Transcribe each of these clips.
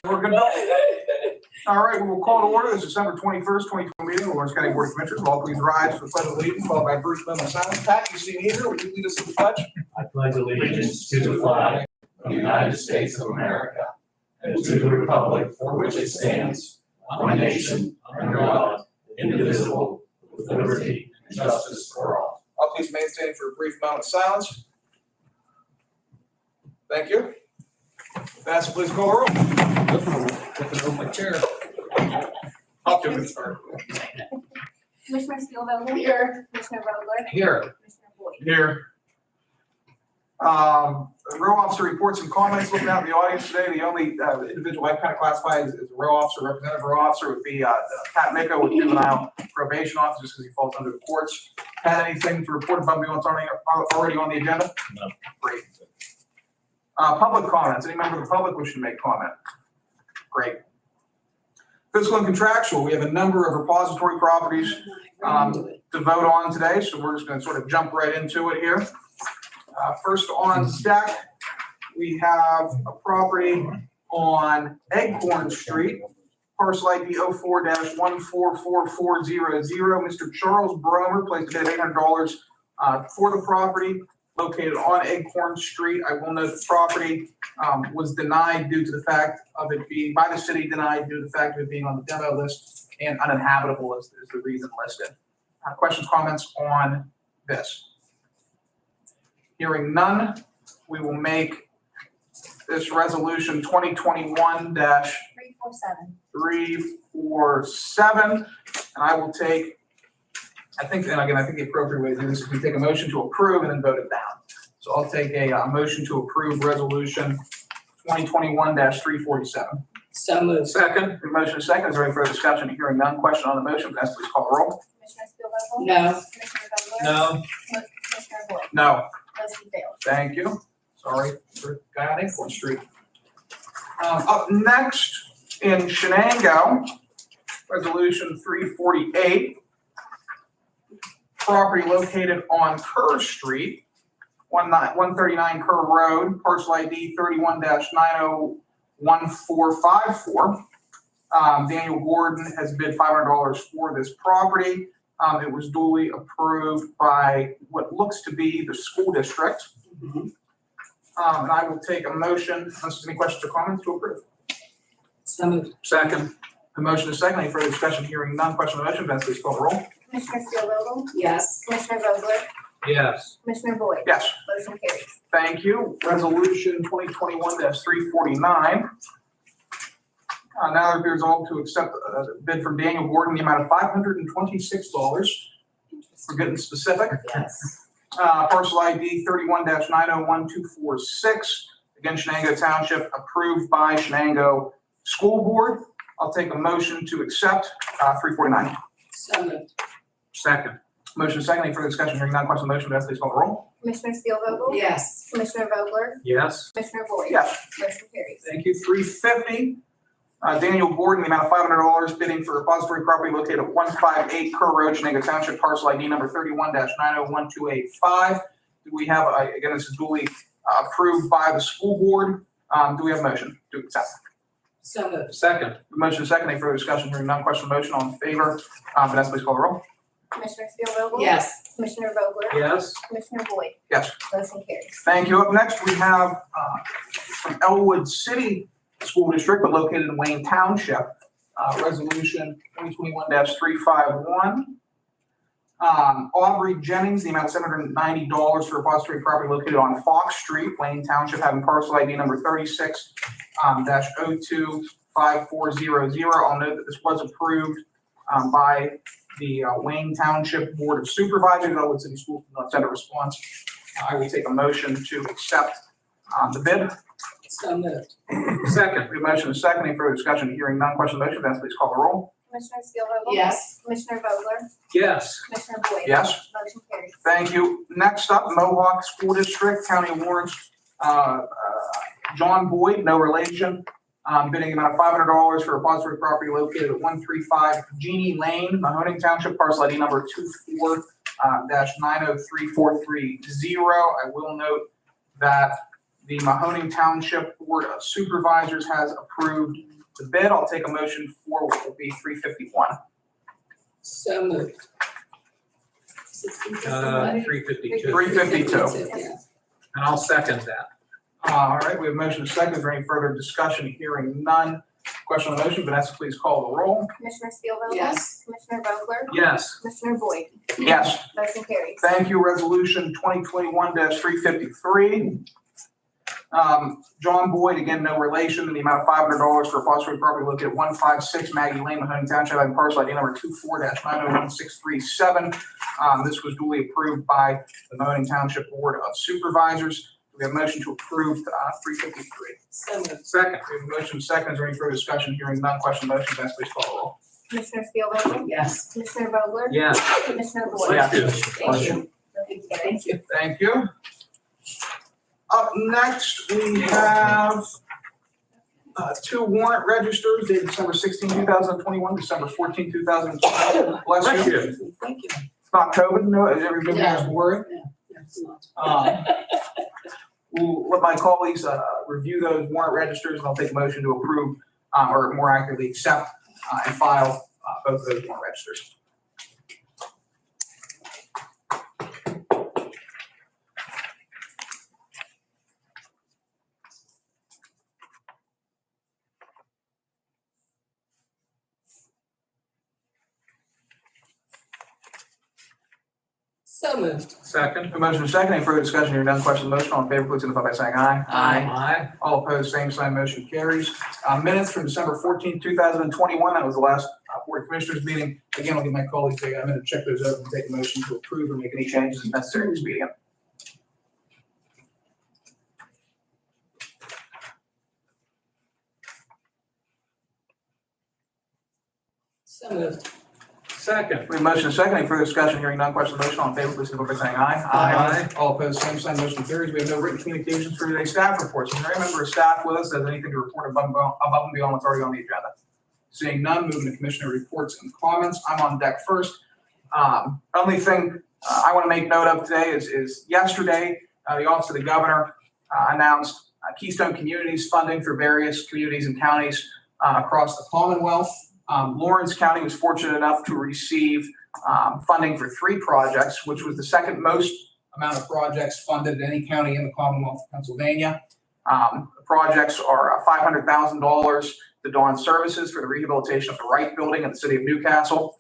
We're good. All right, we will call to order this December 21st, 2020 meeting of Lawrence County Board of Commissioners. All please rise for the pledge of allegiance, followed by a brief moment of silence. Pat, you see me here. Would you lead us in the pledge? I pledge allegiance to the flag of the United States of America and to the republic for which it stands, one nation, under God, indivisible, with liberty and justice for all. I'll please maintain for a brief moment of silence. Thank you. Vanessa, please call the roll. Looking over my chair. I'll do it first. Commissioner Steelvogel? Here. Commissioner Vogler? Here. Commissioner Boyd? Here. Row officer reports and comments. Looking out in the audience today, the only individual I kind of classify as a row officer, representative row officer would be Pat Micko with juvenile probation officer, just because he falls under the courts. Pat, anything to report above me what's already on the agenda? No. Great. Public comments. Any member of the public wishing to make comment? Great. Fiscal and contractual. We have a number of repository properties to vote on today, so we're just going to sort of jump right into it here. First on deck, we have a property on Eggcorn Street, parcel ID 04-144400. Mr. Charles Bromer placed a bid of $800 for the property located on Eggcorn Street. I will note the property was denied due to the fact of it being, by the city, denied due to the fact of it being on the demo list and uninhabitable is the reason listed. Questions, comments on this? Hearing none, we will make this resolution 2021-347. And I will take, I think the appropriate way to do this is we take a motion to approve and then vote it down. So I'll take a motion to approve resolution 2021-347. So moved. Second. The motion is second. Is there any further discussion? Hearing none. Question on the motion. Vanessa, please call the roll. Commissioner Steelvogel? No. Commissioner Vogler? No. Commissioner Boyd? No. Motion failed. Thank you. Sorry for the guy on Acorn Street. Up next in Shenango, resolution 348. Property located on Kerr Street, 139 Kerr Road, parcel ID 31-901454. Daniel Gordon has bid $500 for this property. It was duly approved by what looks to be the school district. And I will take a motion, unless there's any questions or comments, to approve. So moved. Second. The motion is second. Any further discussion? Hearing none. Question on the motion. Vanessa, please call the roll. Commissioner Steelvogel? Yes. Commissioner Vogler? Yes. Commissioner Boyd? Yes. Motion carries. Thank you. Resolution 2021-349. Now there be resolved to accept a bid from Daniel Gordon in the amount of $526 for getting specific. Yes. Parcel ID 31-901246. Again, Shenango Township, approved by Shenango School Board. I'll take a motion to accept 349. So moved. Second. Motion is second. Any further discussion? Hearing none. Question on the motion. Vanessa, please call the roll. Commissioner Steelvogel? Yes. Commissioner Vogler? Yes. Commissioner Boyd? Yes. Motion carries. Thank you. 350. Daniel Gordon, the amount of $500 bidding for repository property located at 158 Kerr Road, Shenango Township, parcel ID number 31-901285. Do we have, again, this is duly approved by the school board. Do we have a motion to accept? So moved. Second. The motion is second. Any further discussion? Hearing none. Question on the motion. All in favor? Vanessa, please call the roll. Commissioner Steelvogel? Yes. Commissioner Vogler? Yes. Commissioner Boyd? Yes. Motion carries. Thank you. Up next, we have from Elwood City School District, but located in Wayne Township, resolution 2021-351. Aubrey Jennings, the amount of $790 for repository property located on Fox Street, Wayne Township, having parcel ID number 36-025400. I'll note that this was approved by the Wayne Township Board of Supervisors. Elwood City Schools did not send a response. I will take a motion to accept the bid. So moved. Second. We have a motion and a second. Any further discussion? Hearing none. Question on the motion. Vanessa, please call the roll. Commissioner Steelvogel? Yes. Commissioner Vogler? Yes. Commissioner Boyd? Yes. Motion carries. Thank you. Next up, Mohawk School District, County of Lawrence, John Boyd, no relation, bidding amount of $500 for repository property located at 135 Jeannie Lane, Mahoning Township, parcel ID number 24-903430. I will note that The Mahoning Township Board of Supervisors has approved the bid. I'll take a motion for what will be 351. So moved. 352. 352. Yeah. And I'll second that. All right, we have motion and second. Is there any further discussion? Hearing none. Question on the motion, Vanessa, please call the roll. Commissioner Steelvogel? Yes. Commissioner Vogler? Yes. Commissioner Boyd? Yes. Motion carries. Thank you. Resolution 2021-353. John Boyd, again, no relation, in the amount of $500 for repository property located at 156 Maggie Lane, Mahoning Township, and parcel ID number 24-901637. This was duly approved by the Mahoning Township Board of Supervisors. We have a motion to approve 353. So moved. Second. We have a motion second. Is there any further discussion? Hearing none. Question on the motion. Vanessa, please call the roll. Commissioner Steelvogel? Yes. Commissioner Vogler? Yes. Commissioner Boyd? Yes. Thank you. Motion carries. Thank you. Thank you. Up next, we have two warrant registers dated December 16, 2021, December 14, 2021. Bless you. Thank you. It's not COVID, no, everybody has to worry. Yeah, it's not. We'll let my colleagues review those warrant registers, and I'll take a motion to approve, or more accurately, accept and file both of those warrant registers. So moved. Second. A motion is second. Any further discussion? Hearing none. Question on the motion. All in favor, please signify by saying aye. Aye. All opposed, same sign, motion carries. Minutes from December 14, 2021, that was the last Board of Commissioners meeting. Again, I'll give my colleagues a minute to check those over and take a motion to approve or make any changes as necessary in this meeting. So moved. Second. We have a motion and a second. Any further discussion? Hearing none. Question on the motion. All in favor, please signify by saying aye. Aye. All opposed, same sign, motion carries. We have no written communications for today's staff reports. Is there any member of staff with us that has anything to report above and beyond what's already on the agenda? Seeing none, moving to commissioner reports and comments. I'm on deck first. Only thing I want to make note of today is yesterday, the Office of the Governor announced Keystone Communities funding for various communities and counties across the Commonwealth. Lawrence County was fortunate enough to receive funding for 3 projects, which was the second most amount of projects funded in any county in the Commonwealth of Pennsylvania. The projects are $500,000 to Dawn Services for the rehabilitation of the Wright Building in the city of Newcastle,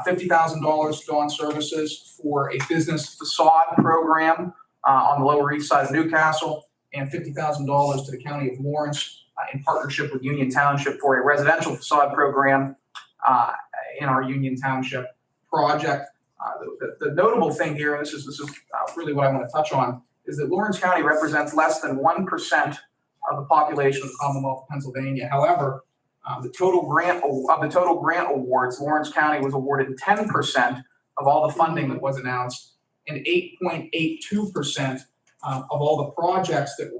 $50,000 to Dawn Services for a business facade program on the Lower East Side of Newcastle, and $50,000 to the County of Lawrence in partnership with Union Township for a residential facade program in our Union Township project. The notable thing here, and this is really what I want to touch on, is that Lawrence County represents less than 1% of the population of the Commonwealth of Pennsylvania. However, the total grant awards, Lawrence County was awarded 10% of all the funding that was announced, and 8.82% of all the projects that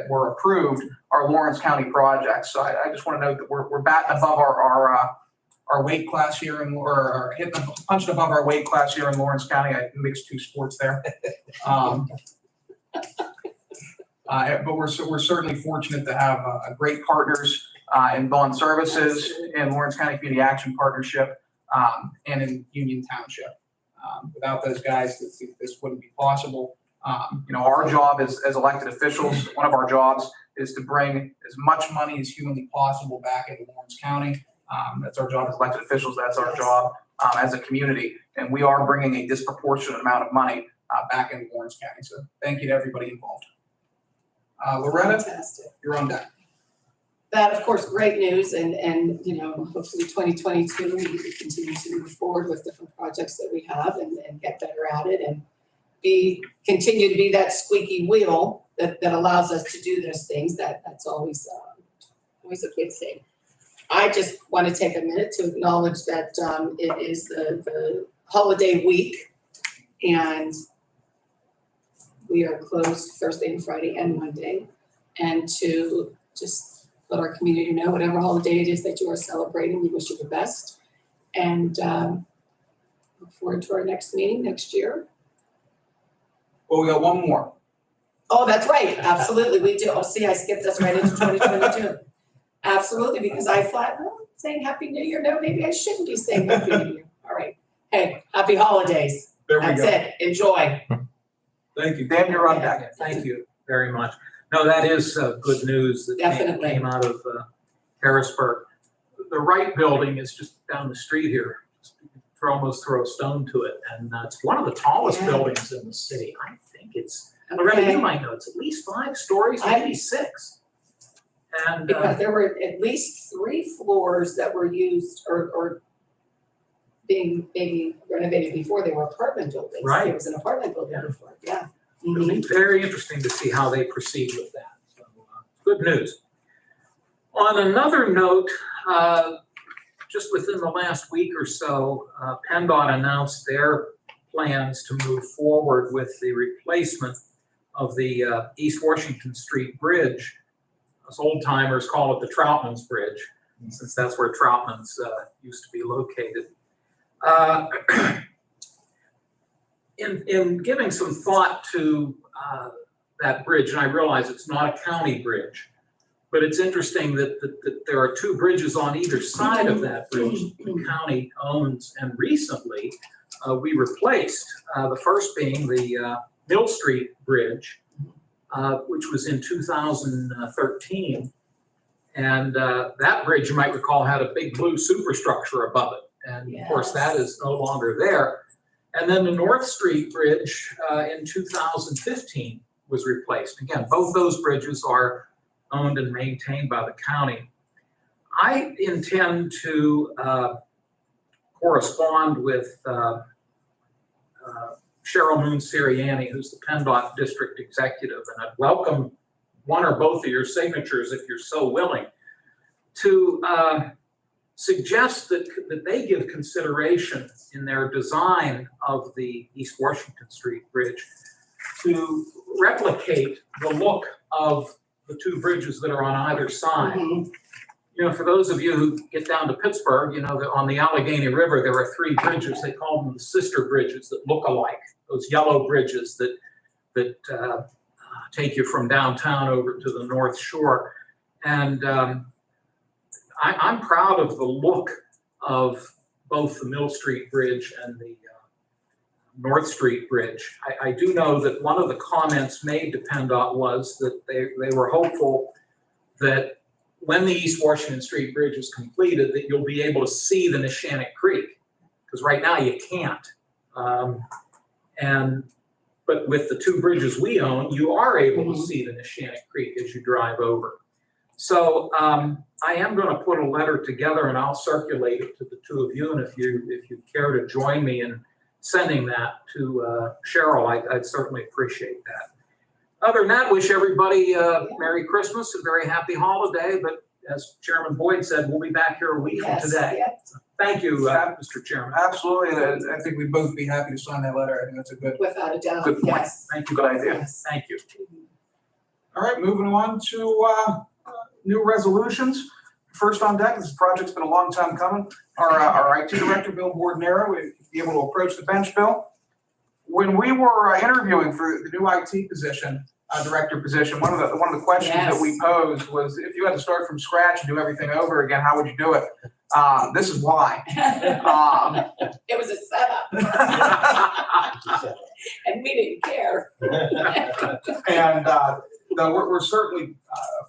were approved are Lawrence County projects. So I just want to note that we're batting above our weight class here, or punching above our weight class here in Lawrence County. I mixed 2 sports there. But we're certainly fortunate to have great partners in Dawn Services, in Lawrence County Community Action Partnership, and in Union Township. Without those guys, this wouldn't be possible. Our job as elected officials, one of our jobs is to bring as much money as humanly possible back into Lawrence County. That's our job as elected officials. That's our job as a community. And we are bringing a disproportionate amount of money back into Lawrence County. So thank you to everybody involved. Loretta, Fantastic. you're on deck. That, of course, great news, and hopefully 2022, we continue to move forward with different projects that we have and get better at it, and continue to be that squeaky wheel that allows us to do those things. That's always a good thing. I just want to take a minute to acknowledge that it is the holiday week, and we are closed Thursday and Friday and Monday, and to just let our community know whatever holiday it is that you are celebrating, we wish you the best, and look forward to our next meeting next year. Well, we got one more. Oh, that's right, absolutely, we do. Oh, see, I skipped us right into 2022. Absolutely, because I thought, well, saying Happy New Year, no, maybe I shouldn't be saying Happy New Year. All right, hey, happy holidays. There we That's go. it, enjoy. Thank you. Dan, you're on deck. Thank you very much. No, that is good news that Definitely. came out of Harrisburg. The Wright Building is just down the street here. Almost throw a stone to it, and it's one of the tallest Yeah. buildings in the city. I think it's, Loretta, Okay. you might know, it's at least 5 stories, maybe 6. And Because there were at least 3 floors that were used or being maybe renovated before they were apartment buildings. Right. There was an apartment building Yeah. before, yeah. it'll be very interesting to see how they proceed with that. So, good news. On another note, just within the last week or so, PennDOT announced their plans to move forward with the replacement of the East Washington Street Bridge. Us old timers call it the Troutman's Bridge, since that's where Troutman's used to be located. In giving some thought to that bridge, and I realize it's not a county bridge, but it's interesting that there are 2 bridges on either side of that bridge the county owns, and recently we replaced, the first being the Mill Street Bridge, which was in 2013. And that bridge, you might recall, had a big blue superstructure above it. And of course, that is no longer there. And then the North Street Bridge in 2015 was replaced. Again, both those bridges are owned and maintained by the county. I intend to correspond with Cheryl Moon Sirianni, who's the PennDOT district executive, and I'd welcome one or both of your signatures, if you're so willing, to suggest that they give consideration in their design of the East Washington Street Bridge to replicate the look of the 2 bridges that are on either side. Mhm. You know, for those of you who get down to Pittsburgh, you know that on the Allegheny River, there are 3 bridges. They call them the sister bridges that look alike. Those yellow bridges that take you from downtown over to the North Shore. And I'm proud of the look of both the Mill Street Bridge and the North Street Bridge. I do know that one of the comments made to PennDOT was that they were hopeful that when the East Washington Street Bridge is completed, that you'll be able to see the Neshannock Creek, because right now you can't. But with the 2 bridges we own, you are able to see the Neshannock Creek as you drive over. So I am going to put a letter together and I'll circulate it to the 2 of you. And if you care to join me in sending that to Cheryl, I'd certainly appreciate that. Other than that, wish everybody Merry Christmas, a very happy holiday. But as Chairman Boyd said, we'll be back here a week from Yes, today. yes, Thank you, Mr. Chairman. Absolutely. I think we'd both be happy to sign that letter. I think that's a good without a doubt, point. yes. Thank you. Good idea. Yes. Thank you. All right, moving on to new resolutions. First on deck, this project's been a long time coming. Our IT director, Bill Bordenero, would be able to approach the bench, Bill. When we were interviewing for the new IT position, director position, one of the questions that we posed was, if you had to start from scratch and do everything over again, how would you do it? This is why. It was a setup. And we didn't care. And no, we're certainly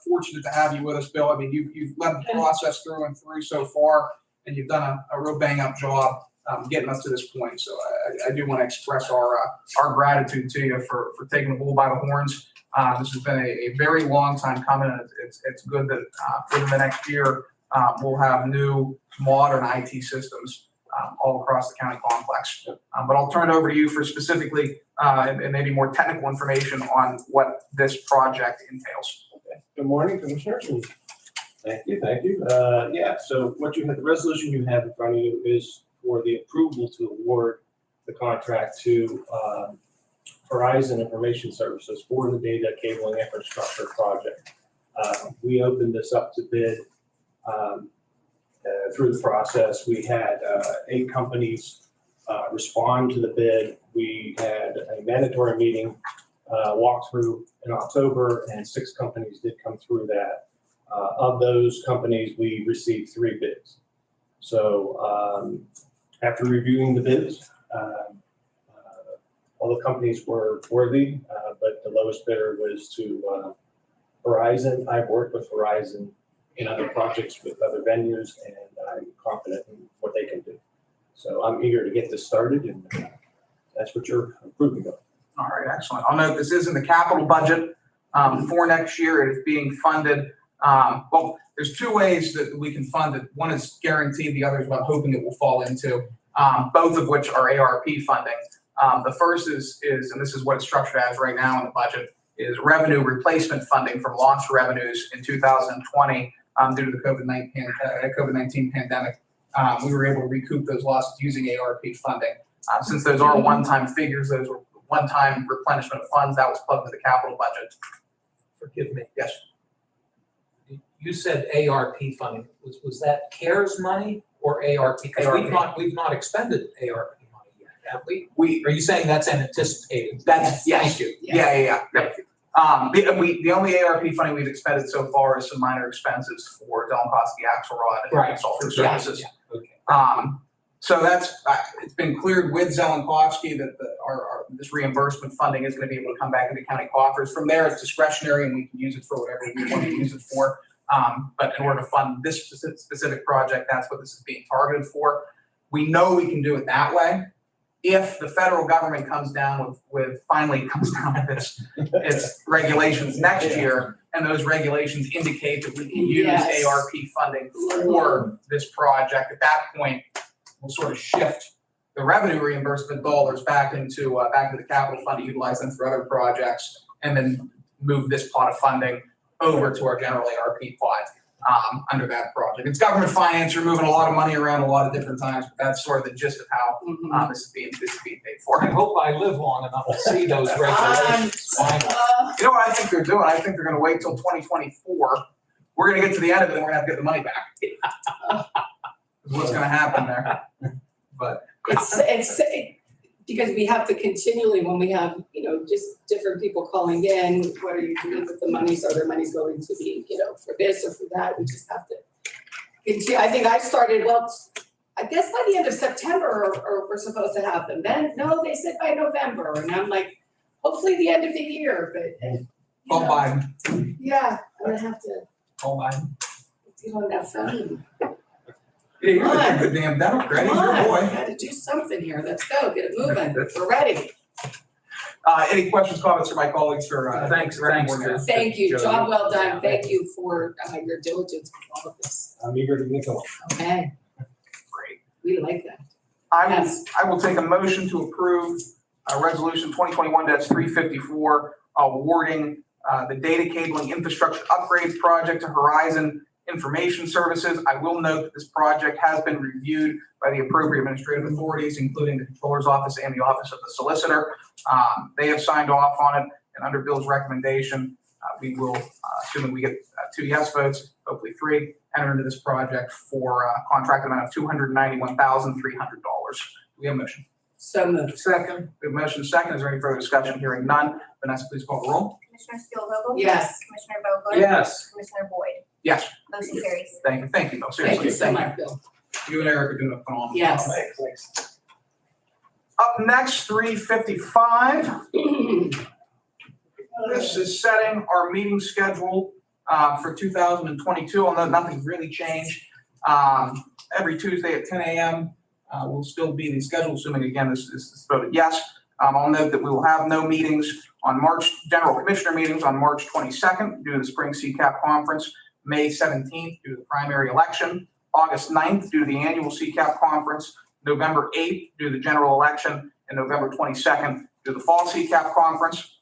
fortunate to have you with us, Bill. I mean, you've led the process through and through so far, and you've done a real bang-up job getting us to this point. So I do want to express our gratitude to you for taking the bull by the horns. This has been a very long time coming, and it's good that within the next year we'll have new modern IT systems all across the county complex. But I'll turn it over to you for specifically and maybe more technical information on what this project entails. Okay. Good morning, Commissioners. And thank you. Yeah, so the resolution you have in front of you is for the approval to award the contract to Horizon Information Services for the data cabling infrastructure project. We opened this up to bid through the process. We had 8 companies respond to the bid. We had a mandatory meeting walkthrough in October, and 6 companies did come through that. Of those companies, we received 3 bids. So after reviewing the bids, all the companies were worthy, but the lowest bidder was to Verizon. I've worked with Verizon in other projects with other venues, and I'm confident in what they can do. So I'm eager to get this started, and that's what you're approving of. All right, excellent. I'll note this is in the capital budget for next year. It is being funded. Well, there's 2 ways that we can fund it. One is guaranteed, the other is what I'm hoping it will fall into, both of which are ARP funding. The first is, and this is what it's structured as right now in the budget, is revenue replacement funding from lost revenues in 2020 due to the COVID-19 pandemic. We were able to recoup those losses using ARP funding. Since those are one-time figures, those were one-time replenishment of funds, that was plugged into the capital budget. Forgive me. Yes. You said ARP funding. Was that CARES money or ARP? Because ARP. we've not expended ARP money yet, have we? We, Are you saying that's anticipated? that's, yes. Thank you. Yeah. The only ARP funding we've expended so far is some minor expenses for Delmosky Axelrod and Right. consulting Yeah, services. yeah, okay. So that's, it's been cleared with Zelenkovsky that this reimbursement funding is going to be able to come back into county coffers. From there, it's discretionary and we can use it for whatever we want to use it for. But in order to fund this specific project, that's what this is being targeted for. We know we can do it that way. If the federal government comes down finally comes down with its regulations next year, and those regulations indicate that we can use Yes. ARP funding for this project, at that point, we'll sort of shift the revenue reimbursement dollars back into the capital fund to utilize them for other projects, and then move this pot of funding over to our general ARP pot under that project. It's government finance. You're moving a lot of money around a lot of different times, but that's sort of the gist of how this is being paid for. I hope I live long enough to see those regulations. You know what I think they're doing? I think they're going to wait till 2024. We're going to get to the end of it, and we're going to have to get the money back. Is what's going to happen there. But It's because we have to continually, when we have, just different people calling in, what are you doing with the monies? Are there monies going to be, for this or for that? We just have to continue. I think I started, I guess by the end of September, or we're supposed to have them. Then, no, they said by November. And I'm like, hopefully the end of the year, but. call Biden. Yeah, I'm gonna have to Call Biden. get on that phone. Yeah, you're the damn Democrat. He's your boy. Gotta do something here. Let's go, get it moving. We're ready. Any questions, comments from my colleagues for, Thanks. Thank you. Job well done. Thank you for your diligence with all of this. I'm eager to get going. Okay, Great. we like that. I will take a motion to approve resolution 2021-354 awarding the data cabling infrastructure upgrades project to Horizon Information Services. I will note that this project has been reviewed by the appropriate administrative authorities, including the Controller's Office and the Office of the Solicitor. They have signed off on it, and under Bill's recommendation, we will, assuming we get 2 yes votes, hopefully 3, enter into this project for a contract amount of $291,300. Do we have a motion? So moved. Second. We have a motion second. Is there any further discussion? Hearing none. Vanessa, please call the roll. Commissioner Steelvogel? Yes. Commissioner Vogler? Yes. Commissioner Boyd? Yes. Motion carries. Thank you, Bill. Seriously. Thank you so much, Bill. You and Eric are doing a phenomenal job. Yes. Thanks. Up next, 355. This is setting our meeting schedule for 2022. I'll note nothing's really changed. Every Tuesday at 10 a.m. Will still be the schedule, assuming again this is voted yes. I'll note that we will have no meetings on general commissioner meetings on March 22nd due to the spring CCAP conference, May 17th due to the primary election, August 9th due to the annual CCAP conference, November 8th due to the general election, and November 22nd due to the fall CCAP conference.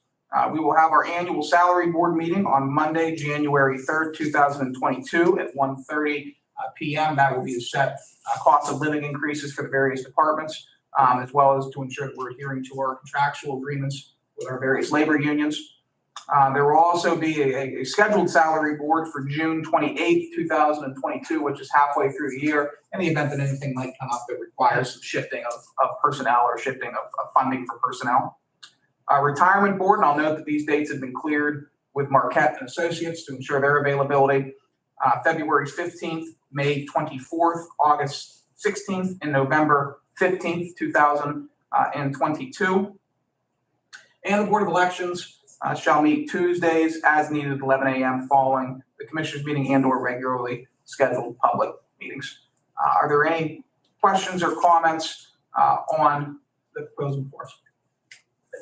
We will have our annual salary board meeting on Monday, January 3rd, 2022 at 1:30 p.m. That will be to set cost of living increases for the various departments, as well as to ensure that we're adhering to our contractual agreements with our various labor unions. There will also be a scheduled salary board for June 28th, 2022, which is halfway through the year, in the event that anything might come up that requires some shifting of personnel or shifting of funding for personnel. Retirement Board, and I'll note that these dates have been cleared with Marquette and Associates to ensure their availability. February 15th, May 24th, August 16th, and November 15th, 2022. And the Board of Elections shall meet Tuesdays as needed at 11 a.m. following the Commissioners' meeting and/or regularly scheduled public meetings. Are there any questions or comments on the proposal before us?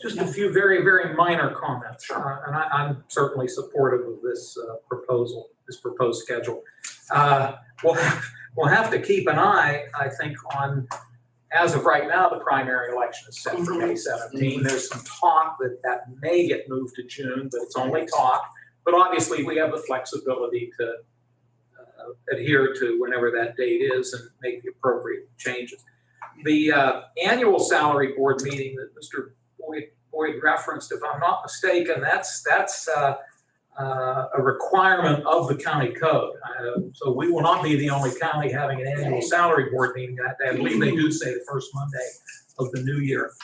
Just a few very, very minor comments. Sure. And I'm certainly supportive of this proposal, this proposed schedule. We'll have to keep an eye, I think, on, as of right now, the primary election is set for May 17. There's some talk that may get moved to June, but it's only talk. But obviously, we have the flexibility to adhere to whenever that date is and make the appropriate changes. The annual salary board meeting that Mr. Boyd referenced, if I'm not mistaken, that's a requirement of the county code. So we will not be the only county having an annual salary board meeting that day. I believe they do say the first Monday of the new year.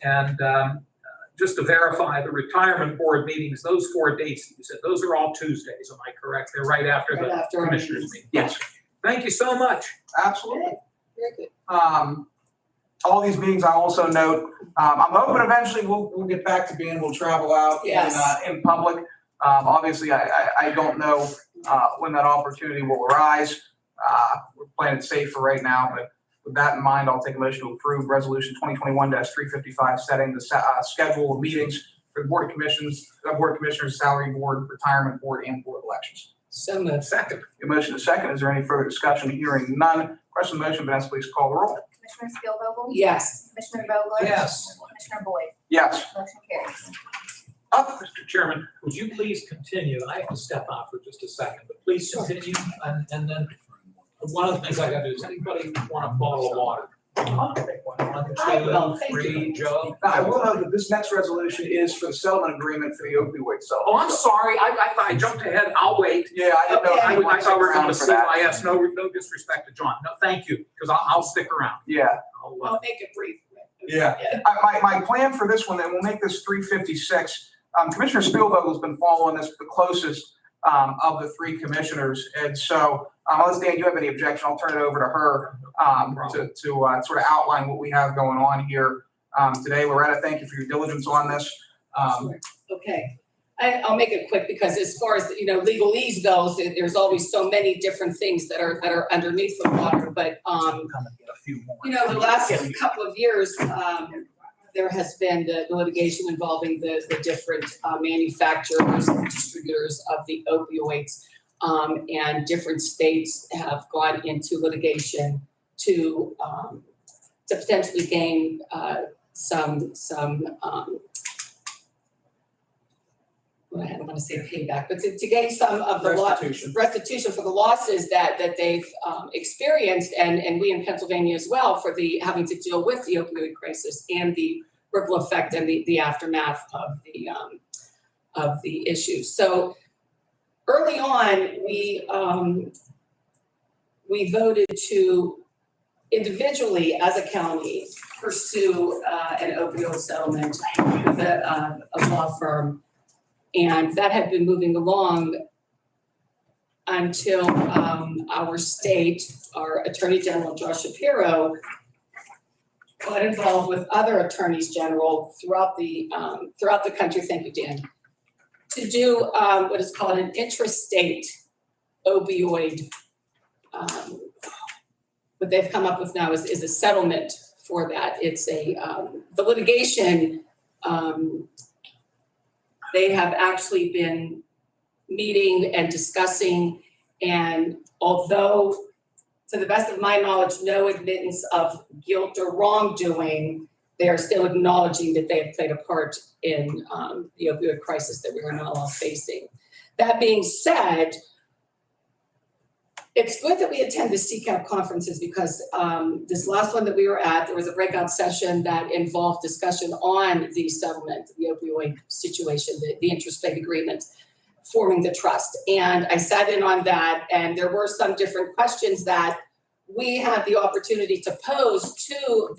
And just to verify, the retirement board meetings, those 4 dates that you said, those are all Tuesdays, am I correct? They're right after the commissioners meeting. Yes. Thank you so much. Absolutely. Very good. All these meetings, I also note, I'm hoping eventually we'll get back to being able to travel out in public. Obviously, I don't know when that opportunity will arise. We're playing it safe for right now, but with that in mind, I'll take a motion to approve Resolution 2021-355, setting the schedule of meetings for the Board of Commissioners, Salary Board, Retirement Board, and Board of Elections. So moved. Second. A motion is second. Is there any further discussion? Hearing none. Question on the motion, Vanessa, please call the roll. Commissioner Spielvogel? Yes. Commissioner Vogler? Yes. Commissioner Boyd? Yes. Motion carries. Mr. Chairman, would you please continue? I have to step out for just a second, but please continue. And then one of the things I got to do is anybody want a bottle of water? I'll take one. I will. 1, Thank 2, 3, Joe. Now, I will note that this next resolution is for the settlement agreement for the opioid settlement. Oh, I'm sorry. I jumped ahead. I'll wait. Yeah, I didn't know. Okay. if you I thought we were going to for that. CYS. No disrespect to John. No, thank you, because I'll stick around. Yeah. I'll make it brief. Yeah. My plan for this one, and we'll make this 356. Commissioner Spielvogel has been following this the closest of the 3 commissioners. And so, unless Dan, you have any objection, I'll turn it over to her to sort of outline what we have going on here today. Loretta, thank you for your diligence on this. Sure. Okay. I'll make it quick because as far as, legalese goes, there's always so many different things that are underneath the water. But, the last couple of years, there has been the litigation involving the different manufacturers and distributors of the opioids. And different states have gone into litigation to potentially gain some I don't want to say payback, but to gain some of the restitution for the losses that they've experienced, and we in Pennsylvania as well, for having to deal with the opioid crisis and the ripple effect and the aftermath of the issues. So early on, we voted to individually as a county pursue an opioid settlement with a law firm. And that had been moving along until our Attorney General Josh Shapiro got involved with other attorneys general throughout the country. Thank you, Dan. To do what is called an intrastate opioid. What they've come up with now is a settlement for that. It's the litigation. They have actually been meeting and discussing, and although, to the best of my knowledge, no admittance of guilt or wrongdoing, they are still acknowledging that they have played a part in the opioid crisis that we are now all facing. That being said, it's good that we attend the CCAP conferences because this last one that we were at, there was a breakout session that involved discussion on the settlement, the opioid situation, the interstate agreement, forming the trust. And I sat in on that, and there were some different questions that we had the opportunity to pose to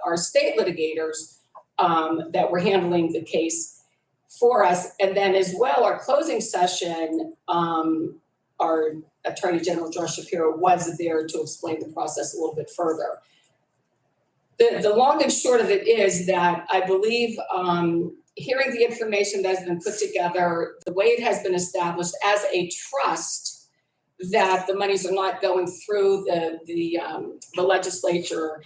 our state litigators that were handling the case for us. And then as well, our closing session, our Attorney General Josh Shapiro was there to explain the process a little bit further. The long and short of it is that I believe hearing the information that has been put together, the way it has been established as a trust, that the monies are not going through the legislature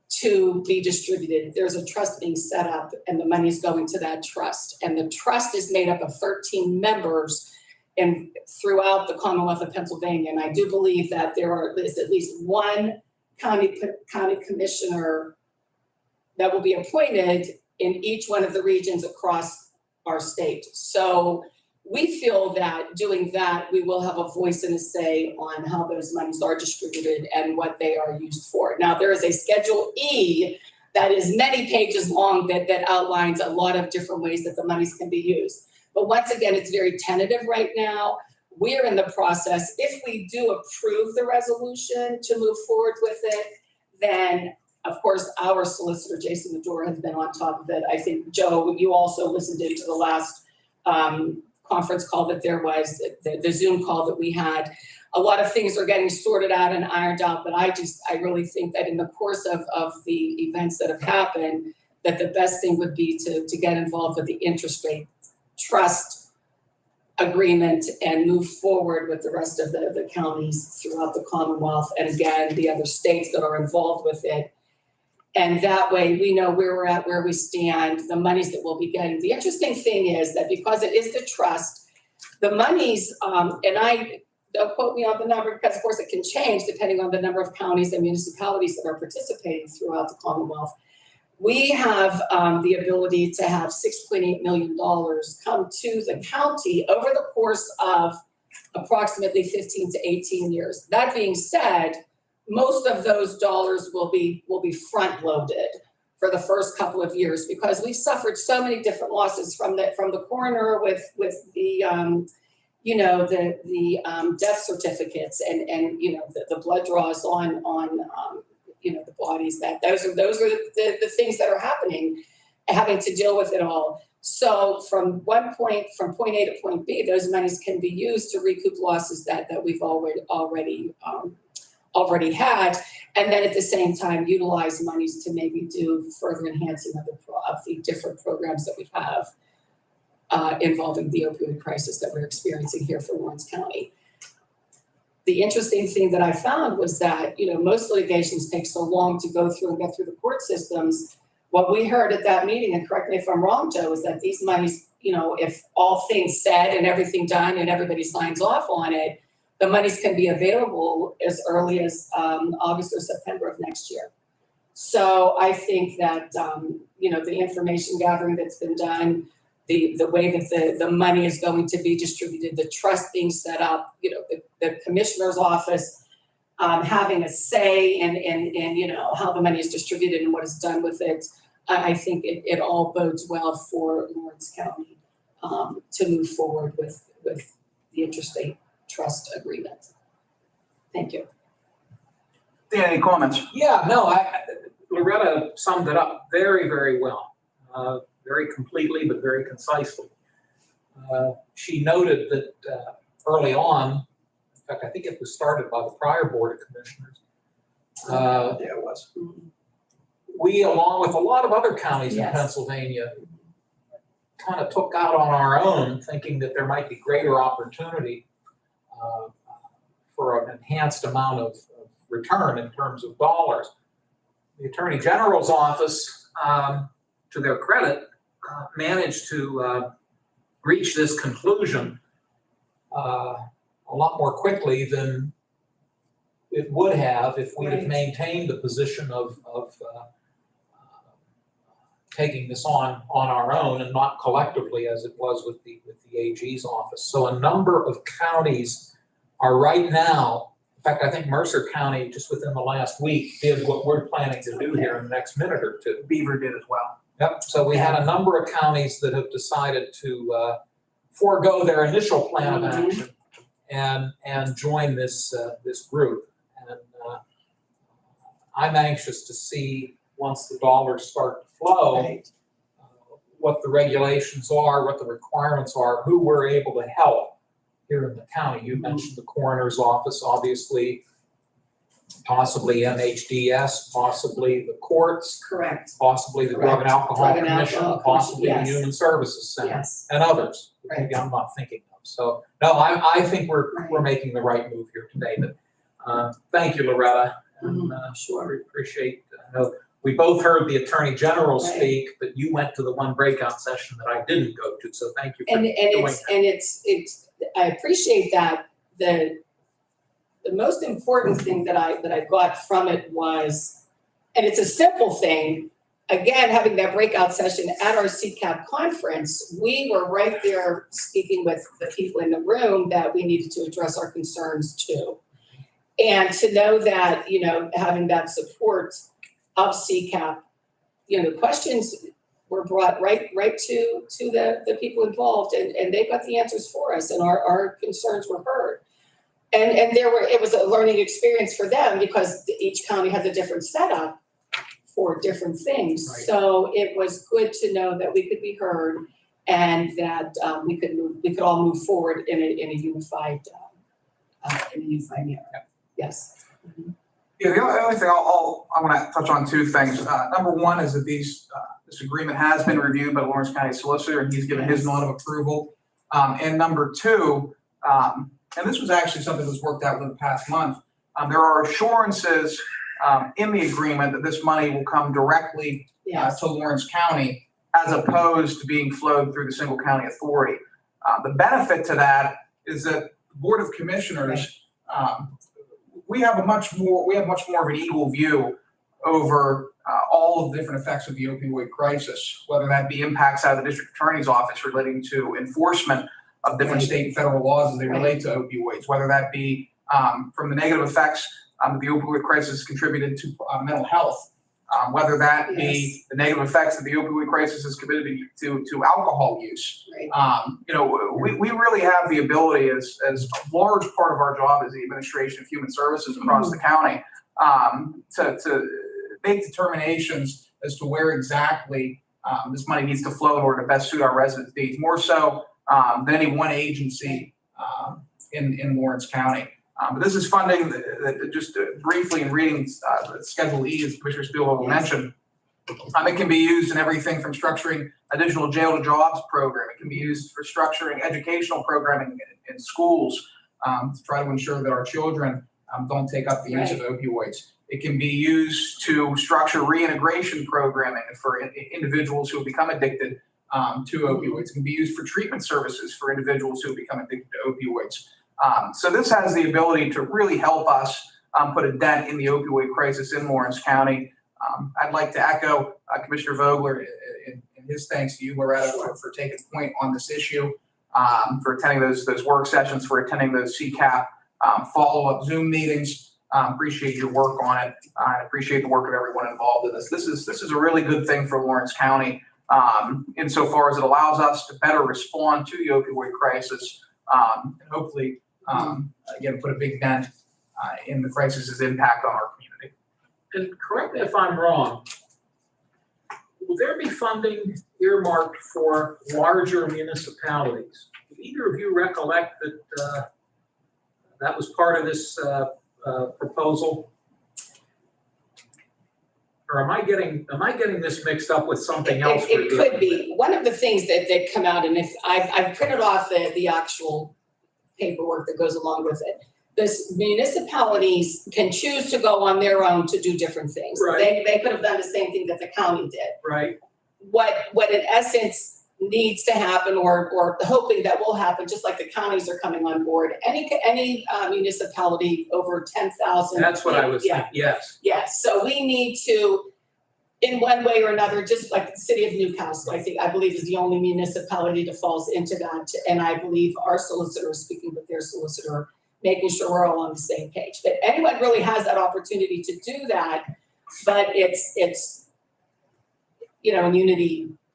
to be distributed. There's a trust being set up and the money is going to that trust. And the trust is made up of 13 members throughout the Commonwealth of Pennsylvania. And I do believe that there is at least one county commissioner that will be appointed in each one of the regions across our state. So we feel that doing that, we will have a voice and a say on how those monies are distributed and what they are used for. Now, there is a Schedule E that is many pages long that outlines a lot of different ways that the monies can be used. But once again, it's very tentative right now. We're in the process. If we do approve the resolution to move forward with it, then of course, our solicitor, Jason Medora, has been on top of it. I think, Joe, you also listened into the last conference call that there was, the Zoom call that we had. A lot of things are getting sorted out and ironed out, but I really think that in the course of the events that have happened, that the best thing would be to get involved with the interest rate trust agreement and move forward with the rest of the counties throughout the Commonwealth, and again, the other states that are involved with it. And that way we know where we're at, where we stand, the monies that we'll be getting. The interesting thing is that because it is the trust, the monies, and don't quote me on the number because of course it can change depending on the number of counties and municipalities that are participating throughout the Commonwealth. We have the ability to have $6.8 million come to the county over the course of approximately 15 to 18 years. That being said, most of those dollars will be front loaded for the first couple of years because we've suffered so many different losses from the coroner with the death certificates and the blood draws on the bodies. Those are the things that are happening, having to deal with it all. So from point A to point B, those monies can be used to recoup losses that we've already had, and then at the same time utilize monies to maybe do further enhancing of the different programs that we have involving the opioid crisis that we're experiencing here for Lawrence County. The interesting thing that I found was that, most litigations take so long to go through and get through the court systems. What we heard at that meeting, and correct me if I'm wrong, Joe, is that these monies, if all things said and everything done and everybody signs off on it, the monies can be available as early as August or September of next year. So I think that, the information gathering that's been done, the way that the money is going to be distributed, the trust being set up, the commissioner's office having a say in how the money is distributed and what is done with it, I think it all bodes well for Lawrence County to move forward with the interstate trust agreement. Thank you. Dan, any comments? Yeah, no, Loretta summed it up very, very well, very completely, but very concisely. She noted that early on, in fact, I think it was started by the prior Board of Commissioners. Yeah, it was. We, along with a lot of other counties in Yes. Pennsylvania, kind of took out on our own, thinking that there might be greater opportunity for an enhanced amount of return in terms of dollars. The Attorney General's office, to their credit, managed to reach this conclusion a lot more quickly than it would have if we'd have Right. maintained the position of taking this on our own and not collectively as it was with the AG's office. So a number of counties are right now, in fact, I think Mercer County just within the last week did what we're planning to do here in the next minute or two. Beaver did as well. Yep, so we had a number of counties that have decided to forego their initial plan of action and join this group. And I'm anxious to see, once the dollars start to flow, Right. what the regulations are, what the requirements are, who we're able to help here in the county. You mentioned the coroner's office, obviously, possibly MHDS, possibly the courts, Correct, possibly the Drug and Alcohol Drug and Commission, Alcohol possibly the Commission, yes. Human Services Center, yes. and others. Right. Maybe I'm not thinking of. So, no, I think we're Right. making the right move here today. But thank you, Loretta. And Sure. we appreciate, I know we both heard the Attorney General Right. speak, but you went to the one breakout session that I didn't go to, so thank you for And doing that. it's, I appreciate that. The most important thing that I got from it was, and it's a simple thing, again, having that breakout session at our CCAP conference, we were right there speaking with the people in the room that we needed to address our concerns too. And to know that, you know, having that support of CCAP, you know, the questions were brought right to the people involved, and they got the answers for us, and our concerns were heard. And it was a learning experience for them because each county has a different setup for different things. Right. So it was good to know that we could be heard and that we could all move forward in a unified manner. Yes. Yeah, the only thing I want to touch on two things. Number one is that this agreement has been reviewed by the Lawrence County Solicitor, and he's given his nod of approval. And number two, and this was actually something that was worked out within the past month, there are assurances in the agreement that this money will come directly Yes. to Lawrence County as opposed to being flowed through the single county authority. The benefit to that is that the Board of Commissioners, we have much more of an equal view over all of the different effects of the opioid crisis, whether that be impacts out of the district attorney's office relating to enforcement of different Right. state and federal laws as they Right. relate to opioids, whether that be from the negative effects the opioid crisis contributed to mental health, whether that be Yes. the negative effects that the opioid crisis has contributed to alcohol use. Right. You know, we really have the ability as a large part of our job as the administration of human services across the county to make determinations as to where exactly this money needs to flow in order to best suit our residents' needs, more so than any one agency in Lawrence County. But this is funding that just briefly in reading Schedule E, as Commissioner Spielvogel mentioned, it can be used in everything from structuring additional jail to jobs program. It can be used for structuring educational programming in schools to try to ensure that our children don't take up the use of opioids. It can be used to structure reintegration programming for individuals who have become addicted to opioids. It can be used for treatment services for individuals who have become addicted to opioids. So this has the ability to really help us put a dent in the opioid crisis in Lawrence County. I'd like to echo Commissioner Vogler in his thanks to you, Loretta, for taking point on this issue, for attending those work sessions, for attending those CCAP follow-up Zoom meetings. Appreciate your work on it. I appreciate the work of everyone involved in this. This is a really good thing for Lawrence County insofar as it allows us to better respond to the opioid crisis and hopefully, again, put a big dent in the crisis's impact on our community. And correct me if I'm wrong, will there be funding earmarked for larger municipalities? Do either of you recollect that that was part of this proposal? Or am I getting this mixed up with something else? It could be. One of the things that come out, and if I've printed off the actual paperwork that goes along with it. This municipalities can choose to go on their own to do different things. Right. They could have done the same thing that the county did. Right. What in essence needs to happen or hoping that will happen, just like the counties are coming on board, any municipality over 10,000. That's what I was thinking, yes. Yes, so we need to, in one way or another, just like the city of Newcastle, I believe is the only municipality that falls into that. And I believe our solicitor is speaking with their solicitor, making sure we're all on the same page. But anyone really has that opportunity to do that, but it's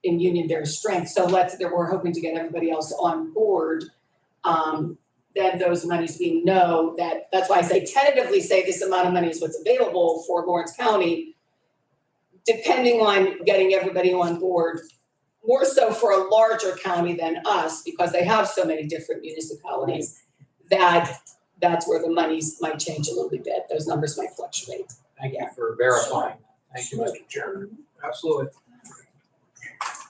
in union there's strength. So we're hoping to get everybody else on board. Then those monies, we know that's why I say tentatively say this amount of money is what's available for Lawrence County. depending on getting everybody on board, more so for a larger county than us, because they have so many different municipalities, that's where the monies might change a little bit. Those numbers might fluctuate. Thank you for verifying. Thank you, Mr. Chair. Absolutely.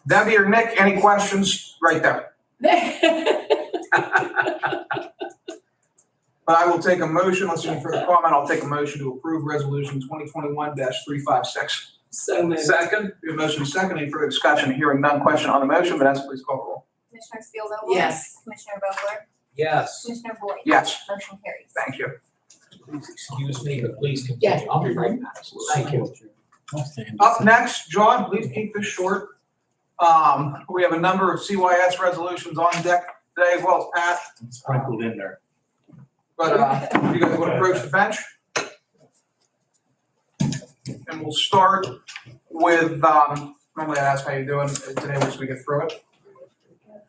Debbie or Nick, any questions right there? But I will take a motion, unless there's any further comment, I'll take a motion to approve resolution 2021-356. So moved. Second? We have a motion second, any further discussion? Hearing none, question on the motion, Vanessa, please call the roll. Commissioner Steelvogel? Yes. Commissioner Vogler? Yes. Commissioner Boyd? Yes. Motion carries. Thank you. Please excuse me, but please continue. Yeah. I'll be right back. Thank you. Up next, John, please keep this short. We have a number of CYS resolutions on deck today, as well as Pat. Sprinkled in there. But if you guys would approach the bench. And we'll start with, normally I ask how you're doing today, once we get through it.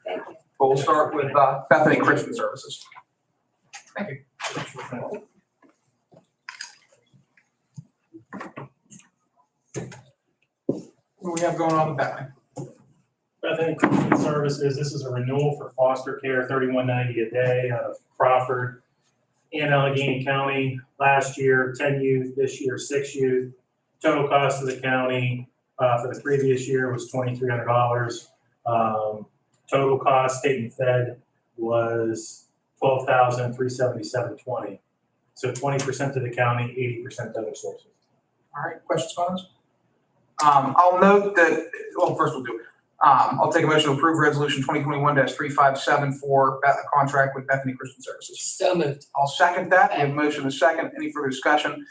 Thank you. But we'll start with Bethany Christian Services. Thank you. What do we have going on with Bethany? Bethany Christian Services, this is a renewal for foster care, $31.90 a day out of Crawford and Allegheny County. Last year, 10 youth, this year, 6 youth. Total cost of the county for the previous year was $2,300. Total cost, state and fed, was $12,377.20. So 20% to the county, 80% to other sources. All right, questions, comments? I'll note that, well, first we'll do, I'll take a motion to approve resolution 2021-357 for a contract with Bethany Christian Services. So moved. I'll second that. We have a motion and a second. Any further discussion?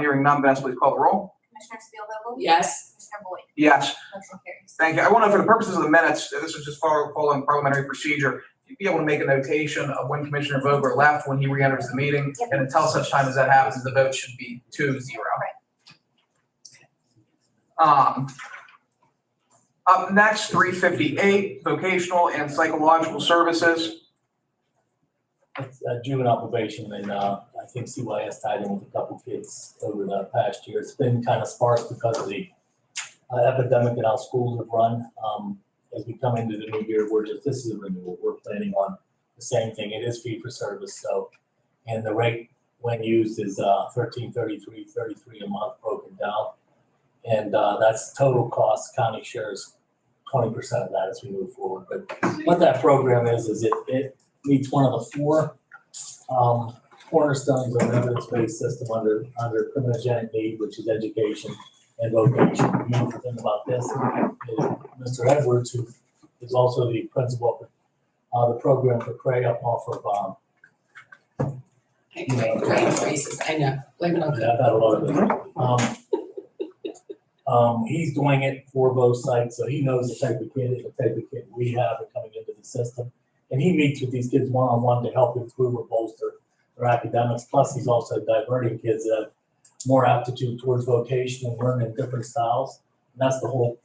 Hearing none, Vanessa, please call the roll. Commissioner Steelvogel? Yes. Commissioner Boyd? Yes, Motion carries. thank you. I want to, for the purposes of the minutes, this is just following parliamentary procedure, you'd be able to make a notation of when Commissioner Vogler left, when he re-enters the meeting, and until such time as that happens, the vote should be 2-0. Up next, 358, vocational and psychological services. It's juvenile probation, and I think CYS tied in with a couple kids over the past year. It's been kind of sparse because of the epidemic in our schools have run. As we come into the new year, this is a renewal. We're planning on the same thing. It is fee for service, so, and the rate when used is $13.33 a month broken down. And that's total cost. County shares 20% of that as we move forward. But what that program is it meets one of the 4 cornerstones of an evidence-based system under criminogenic need, which is education and vocation. The beautiful thing about this is Mr. Edwards, who is also the principal of the program for Cray up off of Great phrases, I know. Blame it on I've had a lot of it. He's doing it for both sites, so he knows the type of kid we have coming into the system. And he meets with these kids one-on-one to help improve or bolster their academics. Plus, he's also diverting kids that have more aptitude towards vocation and learning different styles. And that's the whole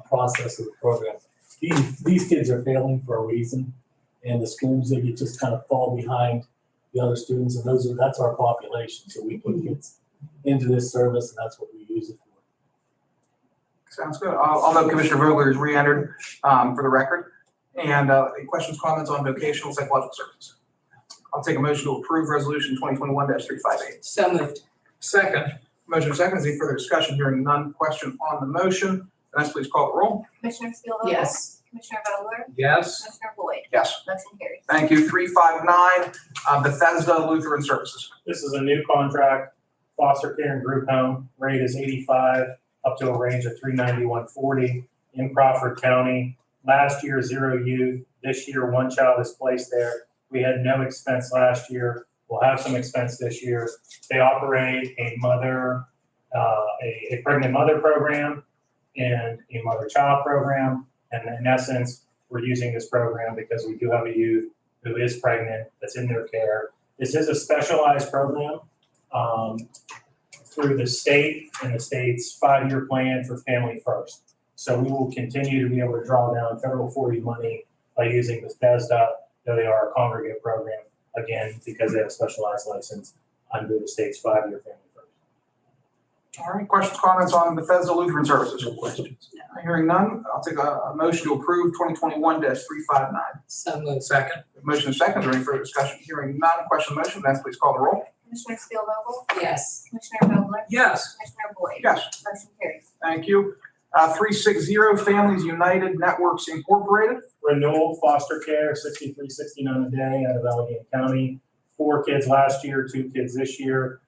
process of the program. These kids are failing for a reason, and the schools, they just kind of fall behind the other students, and that's our population. So we put kids into this service, and that's what we use it for. Sounds good. I'll note Commissioner Vogler is re-entered for the record. And any questions, comments on vocational psychological services? I'll take a motion to approve resolution 2021-358. So moved. Second? Motion second. Any further discussion? Hearing none. Question on the motion. Vanessa, please call the roll. Commissioner Steelvogel? Yes. Commissioner Vogler? Yes. Commissioner Boyd? Yes. Motion carries. Thank you. 359, Bethesda Lutheran Services. This is a new contract, foster care and group home. Rate is $85 up to a range of $391.40 in Crawford County. Last year, 0 youth. This year, 1 child is placed there. We had no expense last year. We'll have some expense this year. They operate a pregnant mother program and a mother-child program. And in essence, we're using this program because we do have a youth who is pregnant that's in their care. This is a specialized program through the state and the state's 5-year plan for Family First. So we will continue to be able to draw down federal 40 money by using Bethesda, though they are a congregate program, again, because they have a specialized license under the state's 5-year Family First. All right, questions, comments on Bethesda Lutheran Services? No questions. Hearing none, I'll take a motion to approve 2021-359. So moved. Second? Motion is second, is there any further discussion? Hearing none, question on the motion, Vanessa, please call the roll. Commissioner Spielvogel, Yes. Commissioner Vogler, Yes. Commissioner Boyd. Yes. Motion carries. Thank you. 360 Families United Networks Incorporated. Renewal foster care, $63.69 a day out of Allegheny County. 4 kids last year, 2 kids this year.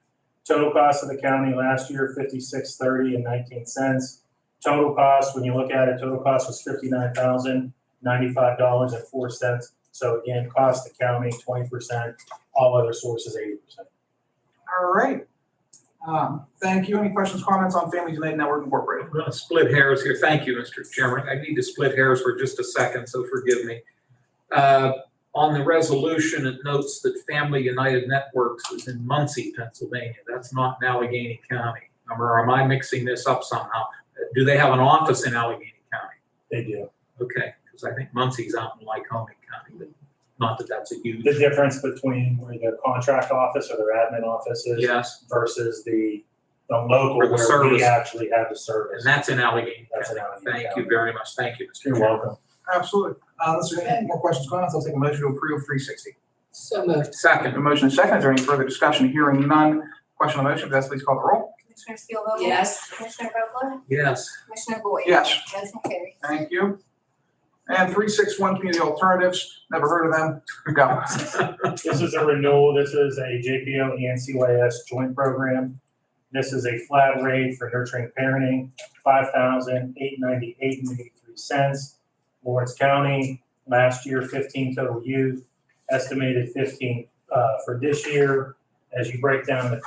Total cost of the county last year, $56.30 and 19 cents. Total cost, when you look at it, total cost was $59,095.04. So again, cost the county 20%, all other sources 80%. All right. Thank you. Any questions, comments on Families United Network Incorporated? I'm going to split hairs here. Thank you, Mr. Chairman. I need to split hairs for just a second, so forgive me. On the resolution, it notes that Family United Networks is in Muncie, Pennsylvania. That's not in Allegheny County. Or am I mixing this up somehow? Do they have an office in Allegheny County? They do. Okay, because I think Muncie's out in Lycoming County, but not that that's a huge. The difference between where their contract office or their admin office is Yes, versus the local Or the where service. we actually have the and service. that's in Allegheny That's in County. Allegheny Thank County. you very much. Thank you, Mr. You're Chairman. welcome. Absolutely. Unless there's any more questions, comments, I'll take a motion to approve 360. So moved. A Second, motion is second. Is there any further discussion? Hearing none. Question on the motion, Vanessa, please call the roll. Commissioner Spielvogel. Yes. Commissioner Vogler, yes. Commissioner Boyd. Yes. Motion carries. Thank you. And 361 Community Alternatives, never heard of them. Go. This is a renewal. This is a JPO and CYS joint program. This is a flat rate for nurturing parenting, $5,898.83. Lawrence County, last year, 15 total youth, estimated 15 for this year. As you break down the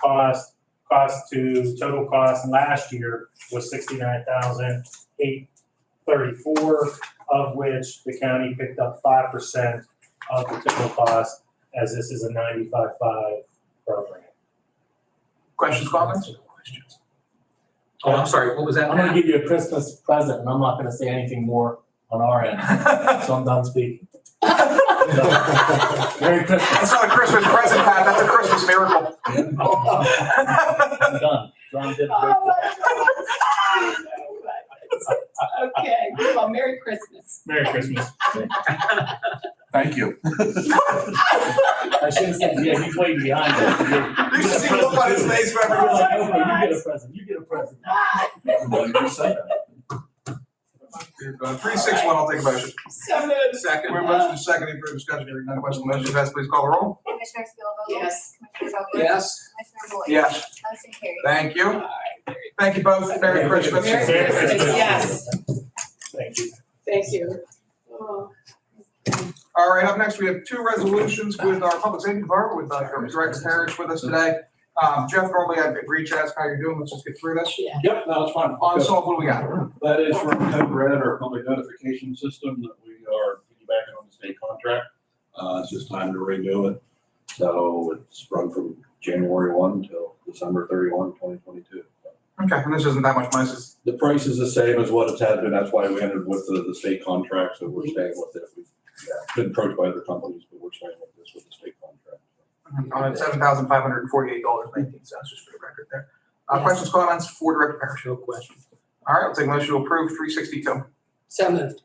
total cost last year was $69,834, of which the county picked up 5% of the total cost, as this is a 95/5 program. Questions, comments? Oh, I'm sorry, what was that? I'm gonna give you a Christmas present, and I'm not gonna say anything more on our end, so I'm done speaking. Merry Christmas. That's not a Christmas present, Pat, that's a Christmas miracle. I'm done. John did a great job. Okay, well, Merry Christmas. Merry Christmas. Thank you. I should have said, yeah, he's waiting behind us. You should see the look on his face You're whenever like, okay, you get a present, you get a present. 361, I'll take a motion. So moved. Second, We're motion is second, any further discussion? Hearing none, question on the motion, Vanessa, please call the roll. Commissioner Spielvogel. Yes. Commissioner Vogler. yes. Commissioner Boyd. Yes. Motion carries. Thank you. All right. Thank you both. Merry Christmas. Merry Christmas, yes. Thank you. Thank you. Oh. All right, up next, we have 2 resolutions with our Public Safety Department, with Director Parrish with us today. Jeff, normally I'd reach out, how you're doing, let's just get through this. Yeah. Yep, no, it's fine. Unsolved, what do we got? That is from Code Red, our public notification system that we are piggybacking on the state contract. It's just time to renew it. So it's run from January 1 till December 31, 2022. Okay, and this isn't that much money, this is, The price is the same as what it's had been. That's why we entered with the state contract, so we're staying with it. We've been approached by other companies, but we're staying with this with the state contract. $7,548.19, just for the record there. Yes. Questions, comments for Director Parrish? No questions. All right, I'll take a motion to approve 362. So moved.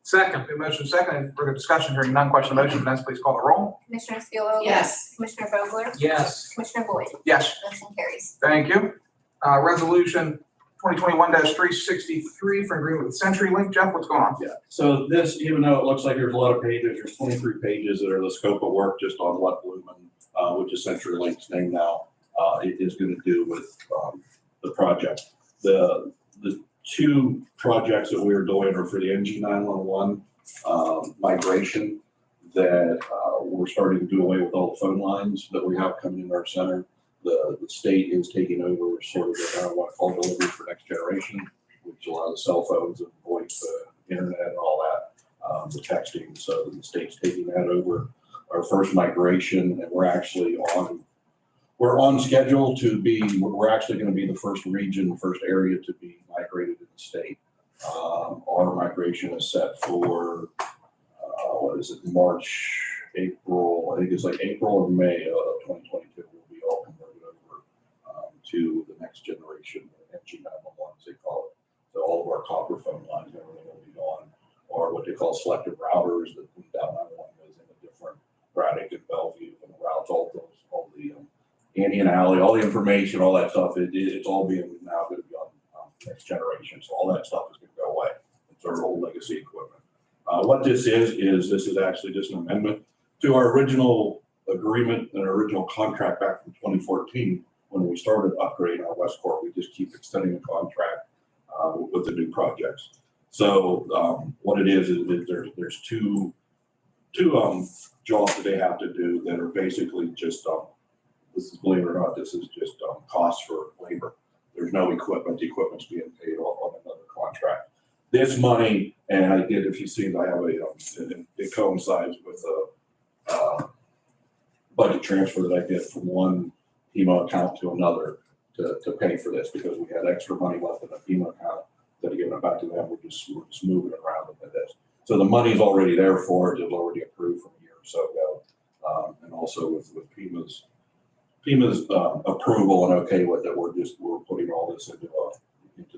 Second, We have a motion second, any further discussion? Hearing none, question on the motion, Vanessa, please call the roll. Commissioner Spielvogel. Yes. Commissioner Vogler. yes. Commissioner Boyd. Yes. Motion carries. Thank you. Resolution 2021-363 for agreement with CenturyLink. Jeff, what's going on? Yeah, so this, even though it looks like there's a lot of pages, there's 23 pages that are the scope of work just on what Lumen, which is CenturyLink's name now, it is going to do with the project. The 2 projects that we are doing are for the Ng911 migration, that we're starting to do away with all the phone lines that we have coming in our center. The state is taking over sort of what I call delivery for next generation, which a lot of the cell phones and voice, internet and all that, the texting. So the state's taking that over. Our first migration, and we're on schedule to be, we're actually going to be the first region, first area to be migrated in the state. Our migration is set for, March, April, I think it's like April or May of 2022. We'll be all converted over to the next generation, Ng911, as they call it. So all of our copper phone lines, everything will be gone, or what they call selective routers that dial 911 goes into different Braddock and Bellevue and routes all the Indian Alley, all the information, all that stuff. It's all being now going to be on next generation. So all that stuff is going to go away. It's our old legacy equipment. What this is actually just an amendment to our original agreement and our original contract back from 2014 when we started upgrading our West Corp. We just keep extending the contract with the new projects. So what it is there's two jobs that they have to do that are basically just this is, believe it or not, this is just costs for labor. There's no equipment. The equipment's being paid on another contract. This money, and I did, if you see, I have it coincides with a budget transfer that I did from one FEMA account to another to pay for this because we had extra money left in the FEMA account that giving it back to them. We're just moving it around with this. So the money's already there for it. It was already approved from a year or so ago. And also with FEMA's approval and okay with it, we're putting all this into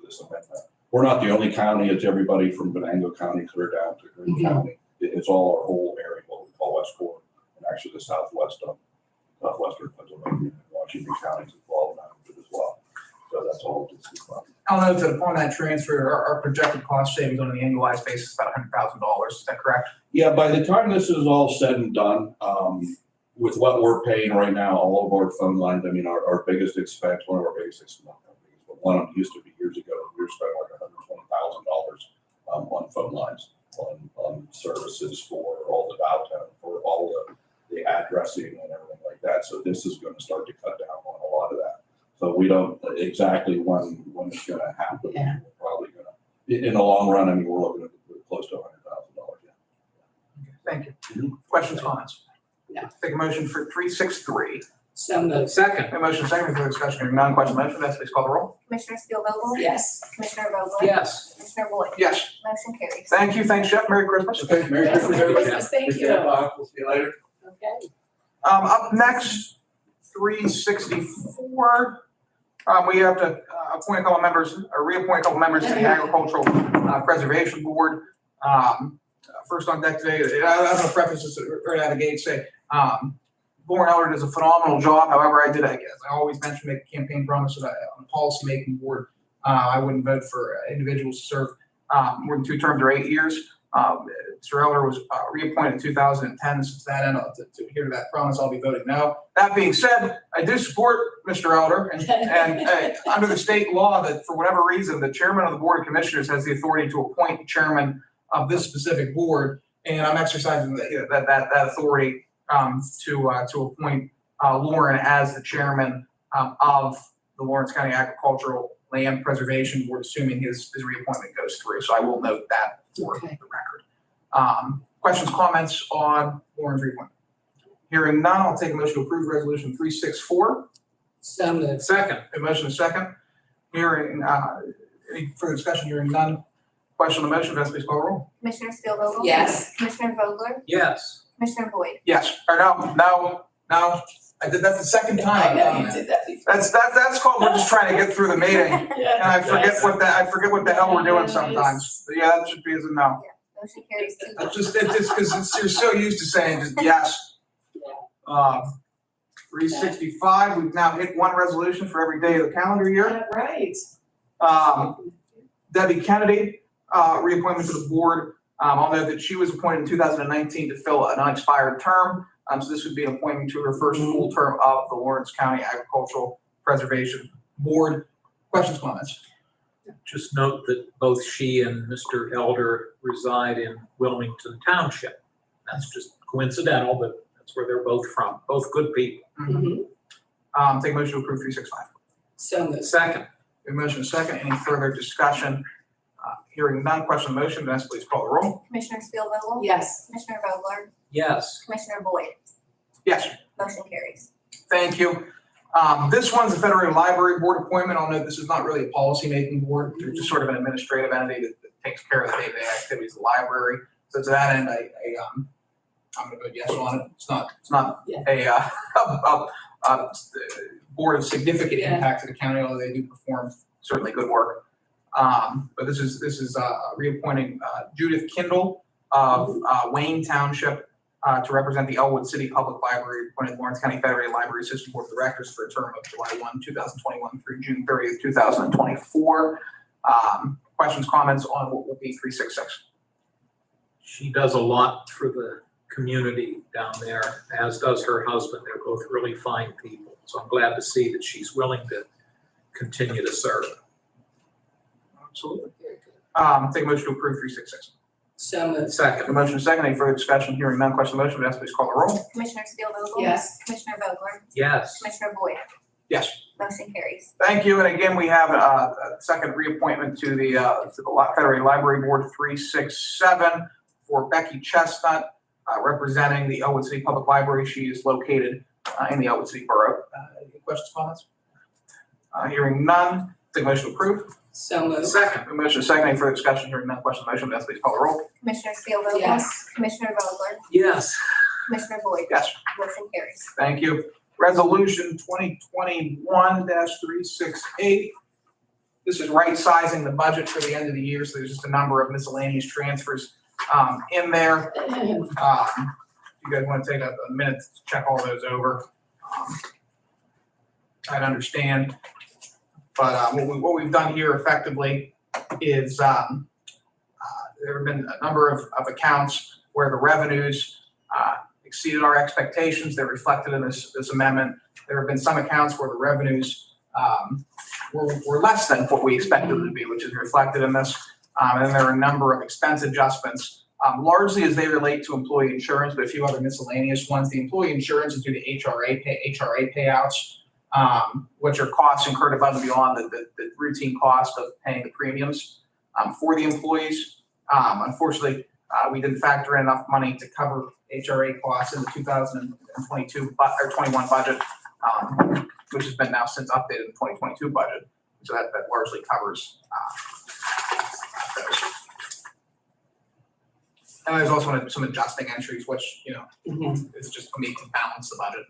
this amendment. We're not the only county. It's everybody from Venango County clear down to Greene County. It's all our whole area, what we call West Corp, and actually the southwestern Pennsylvania and Washington counties involved in it as well. So that's all this is about. I'll note that upon that transfer, our projected cost savings on an annualized basis is about $100,000. Is that correct? Yeah, by the time this is all said and done, with what we're paying right now, all of our phone lines, I mean, our biggest expense, one of our biggest expenses, but one of them used to be years ago, we were spending like $120,000 on phone lines, on services for all the dial tone, for all the addressing and everything like that. So this is going to start to cut down on a lot of that. So we don't exactly when it's going to happen. Yeah. We're probably going to, in the long run, I mean, we're looking at close to $100,000. Yeah. Thank you. Questions, comments? No. Take a motion for 363. So moved. Second. A motion second for discussion. Hearing none, question on the motion, Vanessa, please call the roll. Commissioner Spielvogel? Yes. Commissioner Vogler? Yes. Commissioner Boyd? Yes. Motion carries. Thank you. Thanks, Jeff. Merry Christmas. Okay, Merry Yes, Christmas, Merry everybody. Christmas. Thank you. We'll see you later. Okay. Up next, 364. We have to appoint a couple members, or reappoint a couple members to the Agricultural Preservation Board. First on deck today, I'm going to preface this right out of the gate, say, Lauren Elder does a phenomenal job. However, I always mention, make a campaign promise that on the policy-making board, I wouldn't vote for individuals to serve more than 2 terms or 8 years. Mr. Elder was reappointed in 2010. Since that end, to hear that promise, I'll be voting no. That being said, I do support Mr. Elder, and under the state law, that for whatever reason, the chairman of the Board of Commissioners has the authority to appoint the chairman of this specific board, and I'm exercising that authority to appoint Lauren as the chairman of the Lawrence County Agricultural Land Preservation Board, assuming his reappointment goes through. So I will note that for the record. Questions, comments on Lauren's reappointment? Hearing none, I'll take a motion to approve resolution 364. So moved. Second. A motion is second. Hearing any further discussion? Hearing none. Question on the motion, Vanessa, please call the roll. Commissioner Spielvogel? Yes. Commissioner Vogler? Yes. Commissioner Boyd? Yes, or no. I did that the second time. I know you did that before. That's called, we're just trying to get through the meeting, and Yeah. I forget what the hell we're doing sometimes. But yeah, that should be as a no. Motion carries 2-1. It's just because you're so used to saying just yes. 365, we've now hit one resolution for every day of the calendar year. Right. Debbie Kennedy, reappointment to the board. I'll note that she was appointed in 2019 to fill an unexpired term. So this would be an appointment to her first full term of the Lawrence County Agricultural Preservation Board. Questions, comments? Just note that both she and Mr. Elder reside in Wilmington Township. That's just coincidental, but that's where they're both from. Both good people. Mm-hmm. Take a motion to approve 365. So moved. Second. A motion is second. Any further discussion? Hearing none, question on the motion, Vanessa, please call the roll. Commissioner Spielvogel? Yes. Commissioner Vogler? Yes. Commissioner Boyd? Yes. Motion carries. Thank you. This one's a Federated Library Board appointment. I'll note this is not really a policy-making board. They're just sort of an administrative entity that takes care of the day-to-day activities of the library. So to that end, I'm going to vote yes on it. It's not Yeah. a board of significant Yeah. impact to the county, although they do perform certainly good work. But this is reappointing Judith Kindle of Wayne Township to represent the Elwood City Public Library, appointed Lawrence County Federated Library System Board of Directors for a term of July 1, 2021 through June 30th, 2024. Questions, comments on what will be 366? She does a lot for the community down there, as does her husband. They're both really fine people. So I'm glad to see that she's willing to continue to serve. Absolutely. Very good. Take a motion to approve 366. So moved. A Second, motion and a second. Any further discussion? Hearing none. Question on the motion. Vanessa, please call the roll. Commissioner Spielvogel? Yes. Commissioner Vogler? yes. Commissioner Boyd? Yes. Motion carries. Thank you. And again, we have a second reappointment to the Federated Library Board 367 for Becky Chestnut, representing the Elwood City Public Library. She is located in the Elwood City Borough. Any questions, comments? Hearing none. Take a motion to approve. So moved. Second, A motion and a second. Any further discussion? Hearing none. Question on the motion. Vanessa, please call the roll. Commissioner Spielvogel? Yes. Commissioner Vogler? yes. Commissioner Boyd? Yes. Motion carries. Thank you. Resolution 2021-368. This is right sizing the budget for the end of the year, so there's just a number of miscellaneous transfers in there. You guys want to take a minute to check all those over? I'd understand. But what we've done here effectively is there have been a number of accounts where the revenues exceeded our expectations. They're reflected in this amendment. There have been some accounts where the revenues were less than what we expected them to be, which is reflected in this. And then there are a number of expense adjustments, largely as they relate to employee insurance, but a few other miscellaneous ones. The employee insurance is due to HRA payouts, which are costs incurred above and beyond the routine cost of paying the premiums for the employees. Unfortunately, we didn't factor in enough money to cover HRA costs in the 2022 or 21 budget, which has been now since updated in the 2022 budget. So that largely covers those. And there's also some adjusting entries, which, Mhm. is just for me to balance the budget.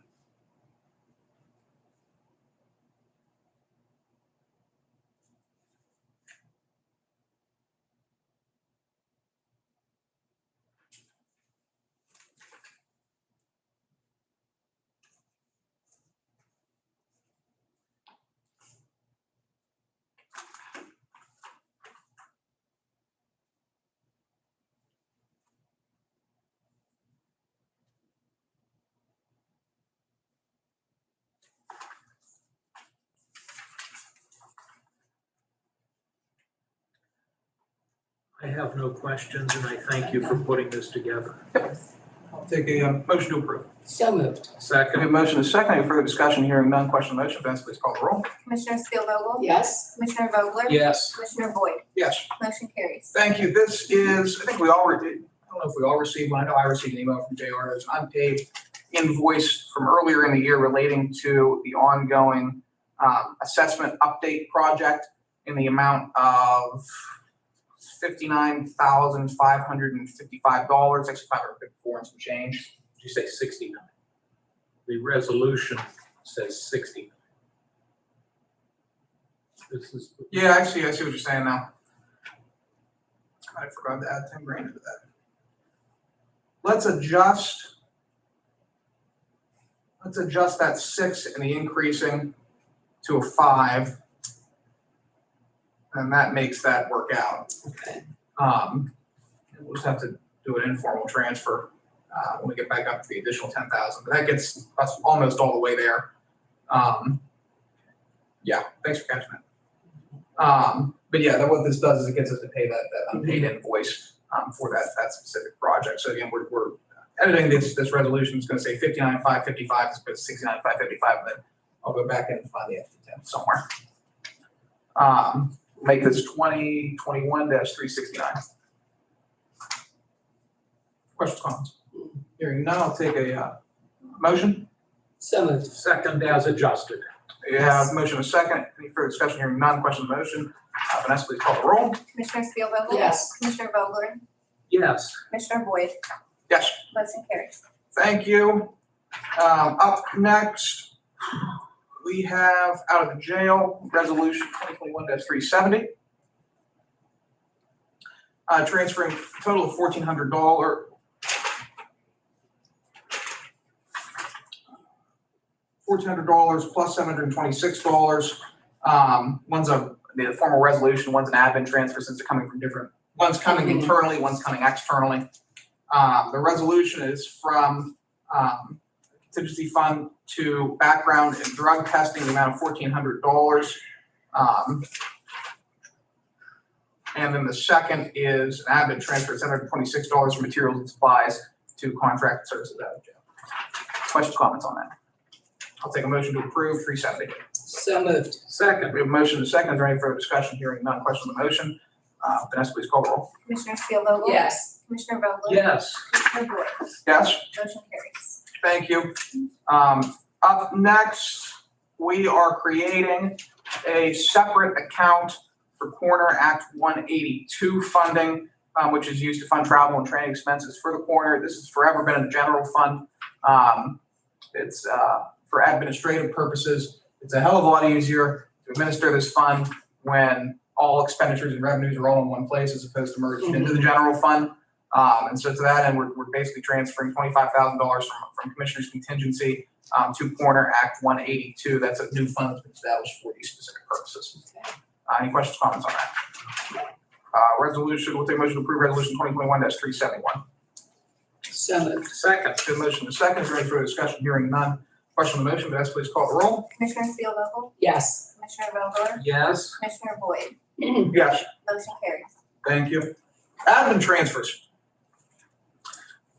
I have no questions, and I thank you for putting this together. I'll take a motion to approve. So moved. We have a Second, motion and a second. Any further discussion? Hearing none. Question on the motion. Vanessa, please call the roll. Commissioner Spielvogel? Yes. Commissioner Vogler? yes. Commissioner Boyd? Yes. Motion carries. Thank you. This is, I think we all, I don't know if we all received one. I know I received an email from JR. There's an unpaid invoice from earlier in the year relating to the ongoing assessment update project in the amount of $59,555, actually $554 and some change. Did you say 69? The resolution says 69. This is. Yeah, I see what you're saying now. I forgot to add 10 grand into that. Let's adjust that 6 and the increasing to a 5. And that makes that work out. Okay. We'll just have to do an informal transfer when we get back up to the additional 10,000, but that gets us almost all the way there. Yeah, thanks for catching it. But yeah, what this does is it gets us to pay that unpaid invoice for that specific project. So again, we're editing this resolution. It's going to say 59,555. It's going to 69,555. Then I'll go back in and find the extra 10 somewhere. Make this 2021-369. Questions, comments? Hearing none, I'll take a motion. So moved. Second as adjusted. You have a motion and a second. Any further discussion? Hearing none, question on the motion. Vanessa, please call the roll. Commissioner Spielvogel? Yes. Commissioner Vogler? Yes. Commissioner Boyd? Yes. Motion carries. Thank you. Up next, we have out of the jail, resolution 2021-370. Transferring a total of $1,400. $1,400 plus $726. One's the formal resolution, one's an admin transfer since they're coming from different, one's coming internally, one's coming externally. The resolution is from contingency fund to background and drug testing, the amount of $1,400. And then the second is an admin transfer, $726 for materials and supplies to contract services out of jail. Questions, comments on that? I'll take a motion to approve 370. So moved. Second. We have a motion and a second. Is there any further discussion? Hearing none. Question on the motion. Vanessa, please call the roll. Commissioner Spielvogel? Yes. Commissioner Vogler? Yes. Commissioner Boyd? Yes. Motion carries. Thank you. Up next, we are creating a separate account for Coroner Act 182 funding, which is used to fund travel and training expenses for the coroner. This has forever been in the general fund. It's for administrative purposes. It's a hell of a lot easier to administer this fund when all expenditures and revenues are all in one place as opposed to merged into the general fund. And so to that end, we're basically transferring $25,000 from Commissioner's contingency to Coroner Act 182. That's a new fund that's been established for these specific purposes. Any questions, comments on that? Resolution, we'll take a motion to approve resolution 2021-371. So moved. Second. Good motion to second. Is there any further discussion? Hearing none. Question on the motion, Vanessa, please call the roll. Commissioner Spielvogel? Yes. Commissioner Vogler? Yes. Commissioner Boyd? Yes. Motion carries. Thank you. Admin transfers.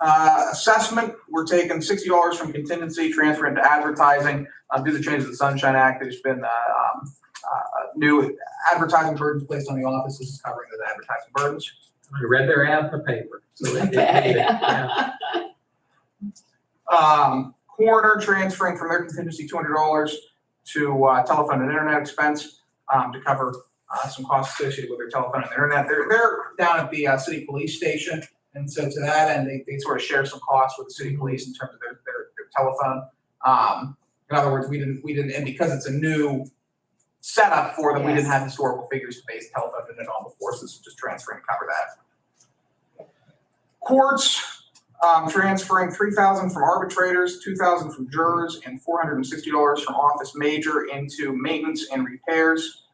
Assessment, we're taking $60 from contingency, transfer into advertising. Due to the changes to the Sunshine Act, there's been new advertising burdens placed on the office. This is covering the advertising burdens. I read their ad in the paper. So they did need it. Yeah. Coroner transferring from their contingency $200 to telephone and internet expense to cover some costs associated with their telephone and internet. They're down at the city police station, and so to that end, they sort of share some costs with the city police in terms of their telephone. In other words, we didn't, and because it's a new setup for them, we didn't have historical figures to base telephone internet on before, so this is just transferring to cover that. Courts. Transferring $3,000 from arbitrators, $2,000 from jurors, and $460 from office major into maintenance and repairs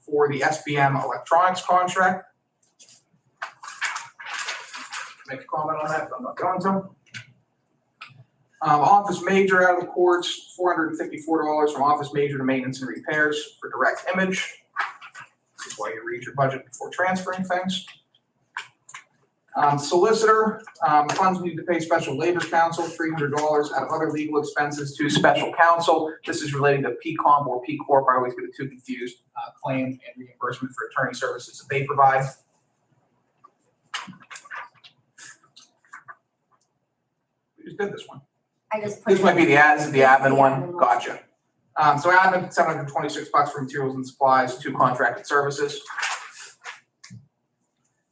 for the SBM electronics contract. Make a comment on that, but I'm not going to. Office major out of the courts, $454 from office major to maintenance and repairs for direct image. This is why you read your budget before transferring things. Solicitor, funds we need to pay special labor counsel, $300 out of other legal expenses to special counsel. This is relating to PCOM or P Corp. I always get the two confused, claim and reimbursement for attorney services that they provide. We just did this one. I just put. This might be the admin one. Gotcha. So admin, $726 for materials and supplies, 2 contracted services.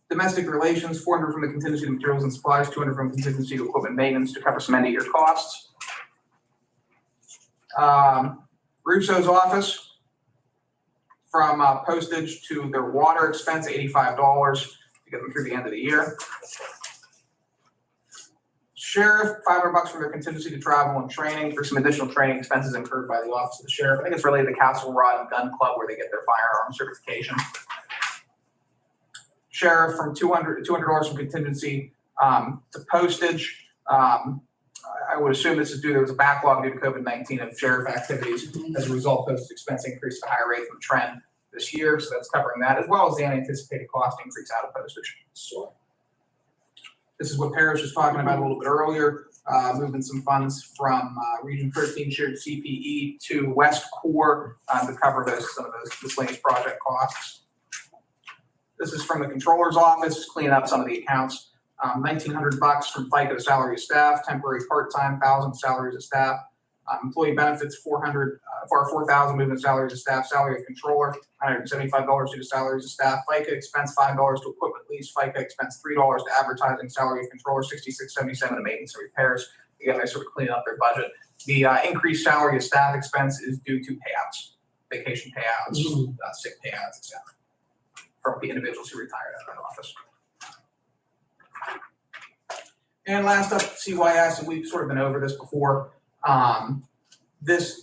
Domestic relations, $400 from the contingency to materials and supplies, $200 from contingency to equipment maintenance to cover some end-of-year costs. Russo's office, from postage to their water expense, $85 to get them through the end of the year. Sheriff, $500 from their contingency to travel and training for some additional training expenses incurred by the office of the sheriff. I think it's related to Castle Rod and Gun Club where they get their firearm certification. Sheriff from $200 from contingency to postage. I would assume this is due, there was a backlog due to COVID-19 of sheriff activities. As a result, postage expense increased at a higher rate than the trend this year, so that's covering that, as well as the unanticipated cost increase out of postage. So this is what Parrish was talking about a little bit earlier, moving some funds from Region 13 shared CPE to West Core to cover some of those miscellaneous project costs. This is from the controller's office, cleaning up some of the accounts. $1,900 from FICA to salary of staff, temporary part-time, $1,000 salaries of staff. Employee benefits, $400 for $4,000 moving to salaries of staff, salary of controller, $175 due to salaries of staff. FICA expense, $5 to equipment lease. FICA expense, $3 to advertising, salary of controller, $66.77 to maintenance and repairs. Again, they sort of clean up their budget. The increased salary of staff expense is due to payouts, vacation payouts, sick payouts, et cetera, from the individuals who retired out of that office. And last up, CYS, and we've sort of been over this before. This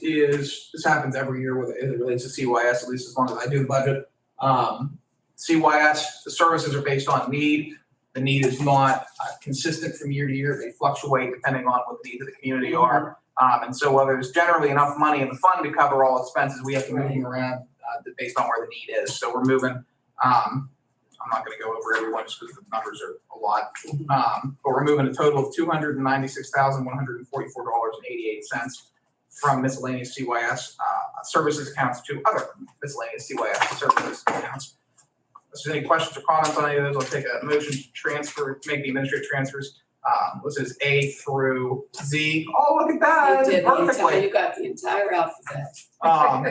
happens every year with it relates to CYS, at least as long as I do the budget. CYS, the services are based on need. The need is not consistent from year to year. They fluctuate depending on what the needs of the community are. And so while there's generally enough money in the fund to cover all expenses, we have to move them around based on where the need is. So we're moving, I'm not gonna go over everyone just because the numbers are a lot. But we're moving a total of $296,144.88 from miscellaneous CYS services accounts to other miscellaneous CYS services accounts. If there's any questions or comments on any of those, I'll take a motion to transfer, make the administrative transfers. This is A through Z. Oh, look at that, You did the entire, perfectly. you got the entire alphabet. On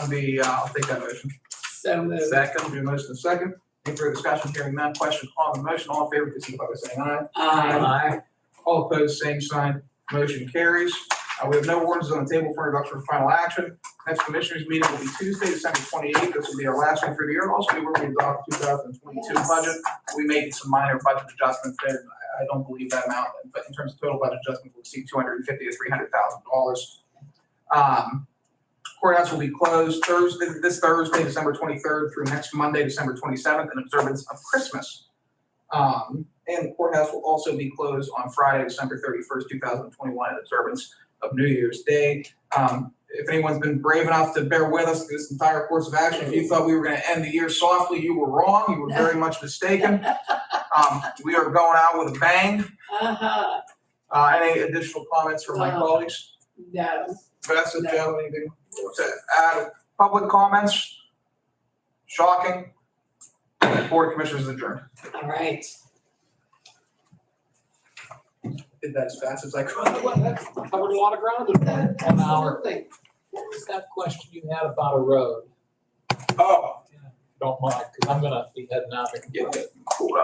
the, I'll take that motion. So moved. Second, do a motion in a second. Any further discussion? Hearing none. Question on the motion. All in favor, please signify by saying aye. Aye. All opposed, same sign. Motion carries. We have no ordinances on the table for introduction for final action. Next commissioners meeting will be Tuesday, December 28th. This will be our last one for the year. Also, be where we adopt the 2022 Yes. budget. We made some minor budget adjustments there. I don't believe that amount, but in terms of total budget adjustment, we'll see $250,000 to $300,000. Courthouse will be closed this Thursday, December 23rd through next Monday, December 27th, in observance of Christmas. And the courthouse will also be closed on Friday, December 31st, 2021, in observance of New Year's Day. If anyone's been brave enough to bear with us through this entire course of action, if you thought we were going to end the year softly, you were wrong. You were very much mistaken. We are going out with a bang. Any additional comments from my colleagues? No. Vanessa, No. Joe, anything to add? Public comments? Shocking. Board of Commissioners adjourned. All right. Did that as fast as I could. Covered a lot of ground in that 1 hour. Absolutely. What was that question you had about a road? Oh, Don't mind, because I'm gonna be heading out. get that pulled up.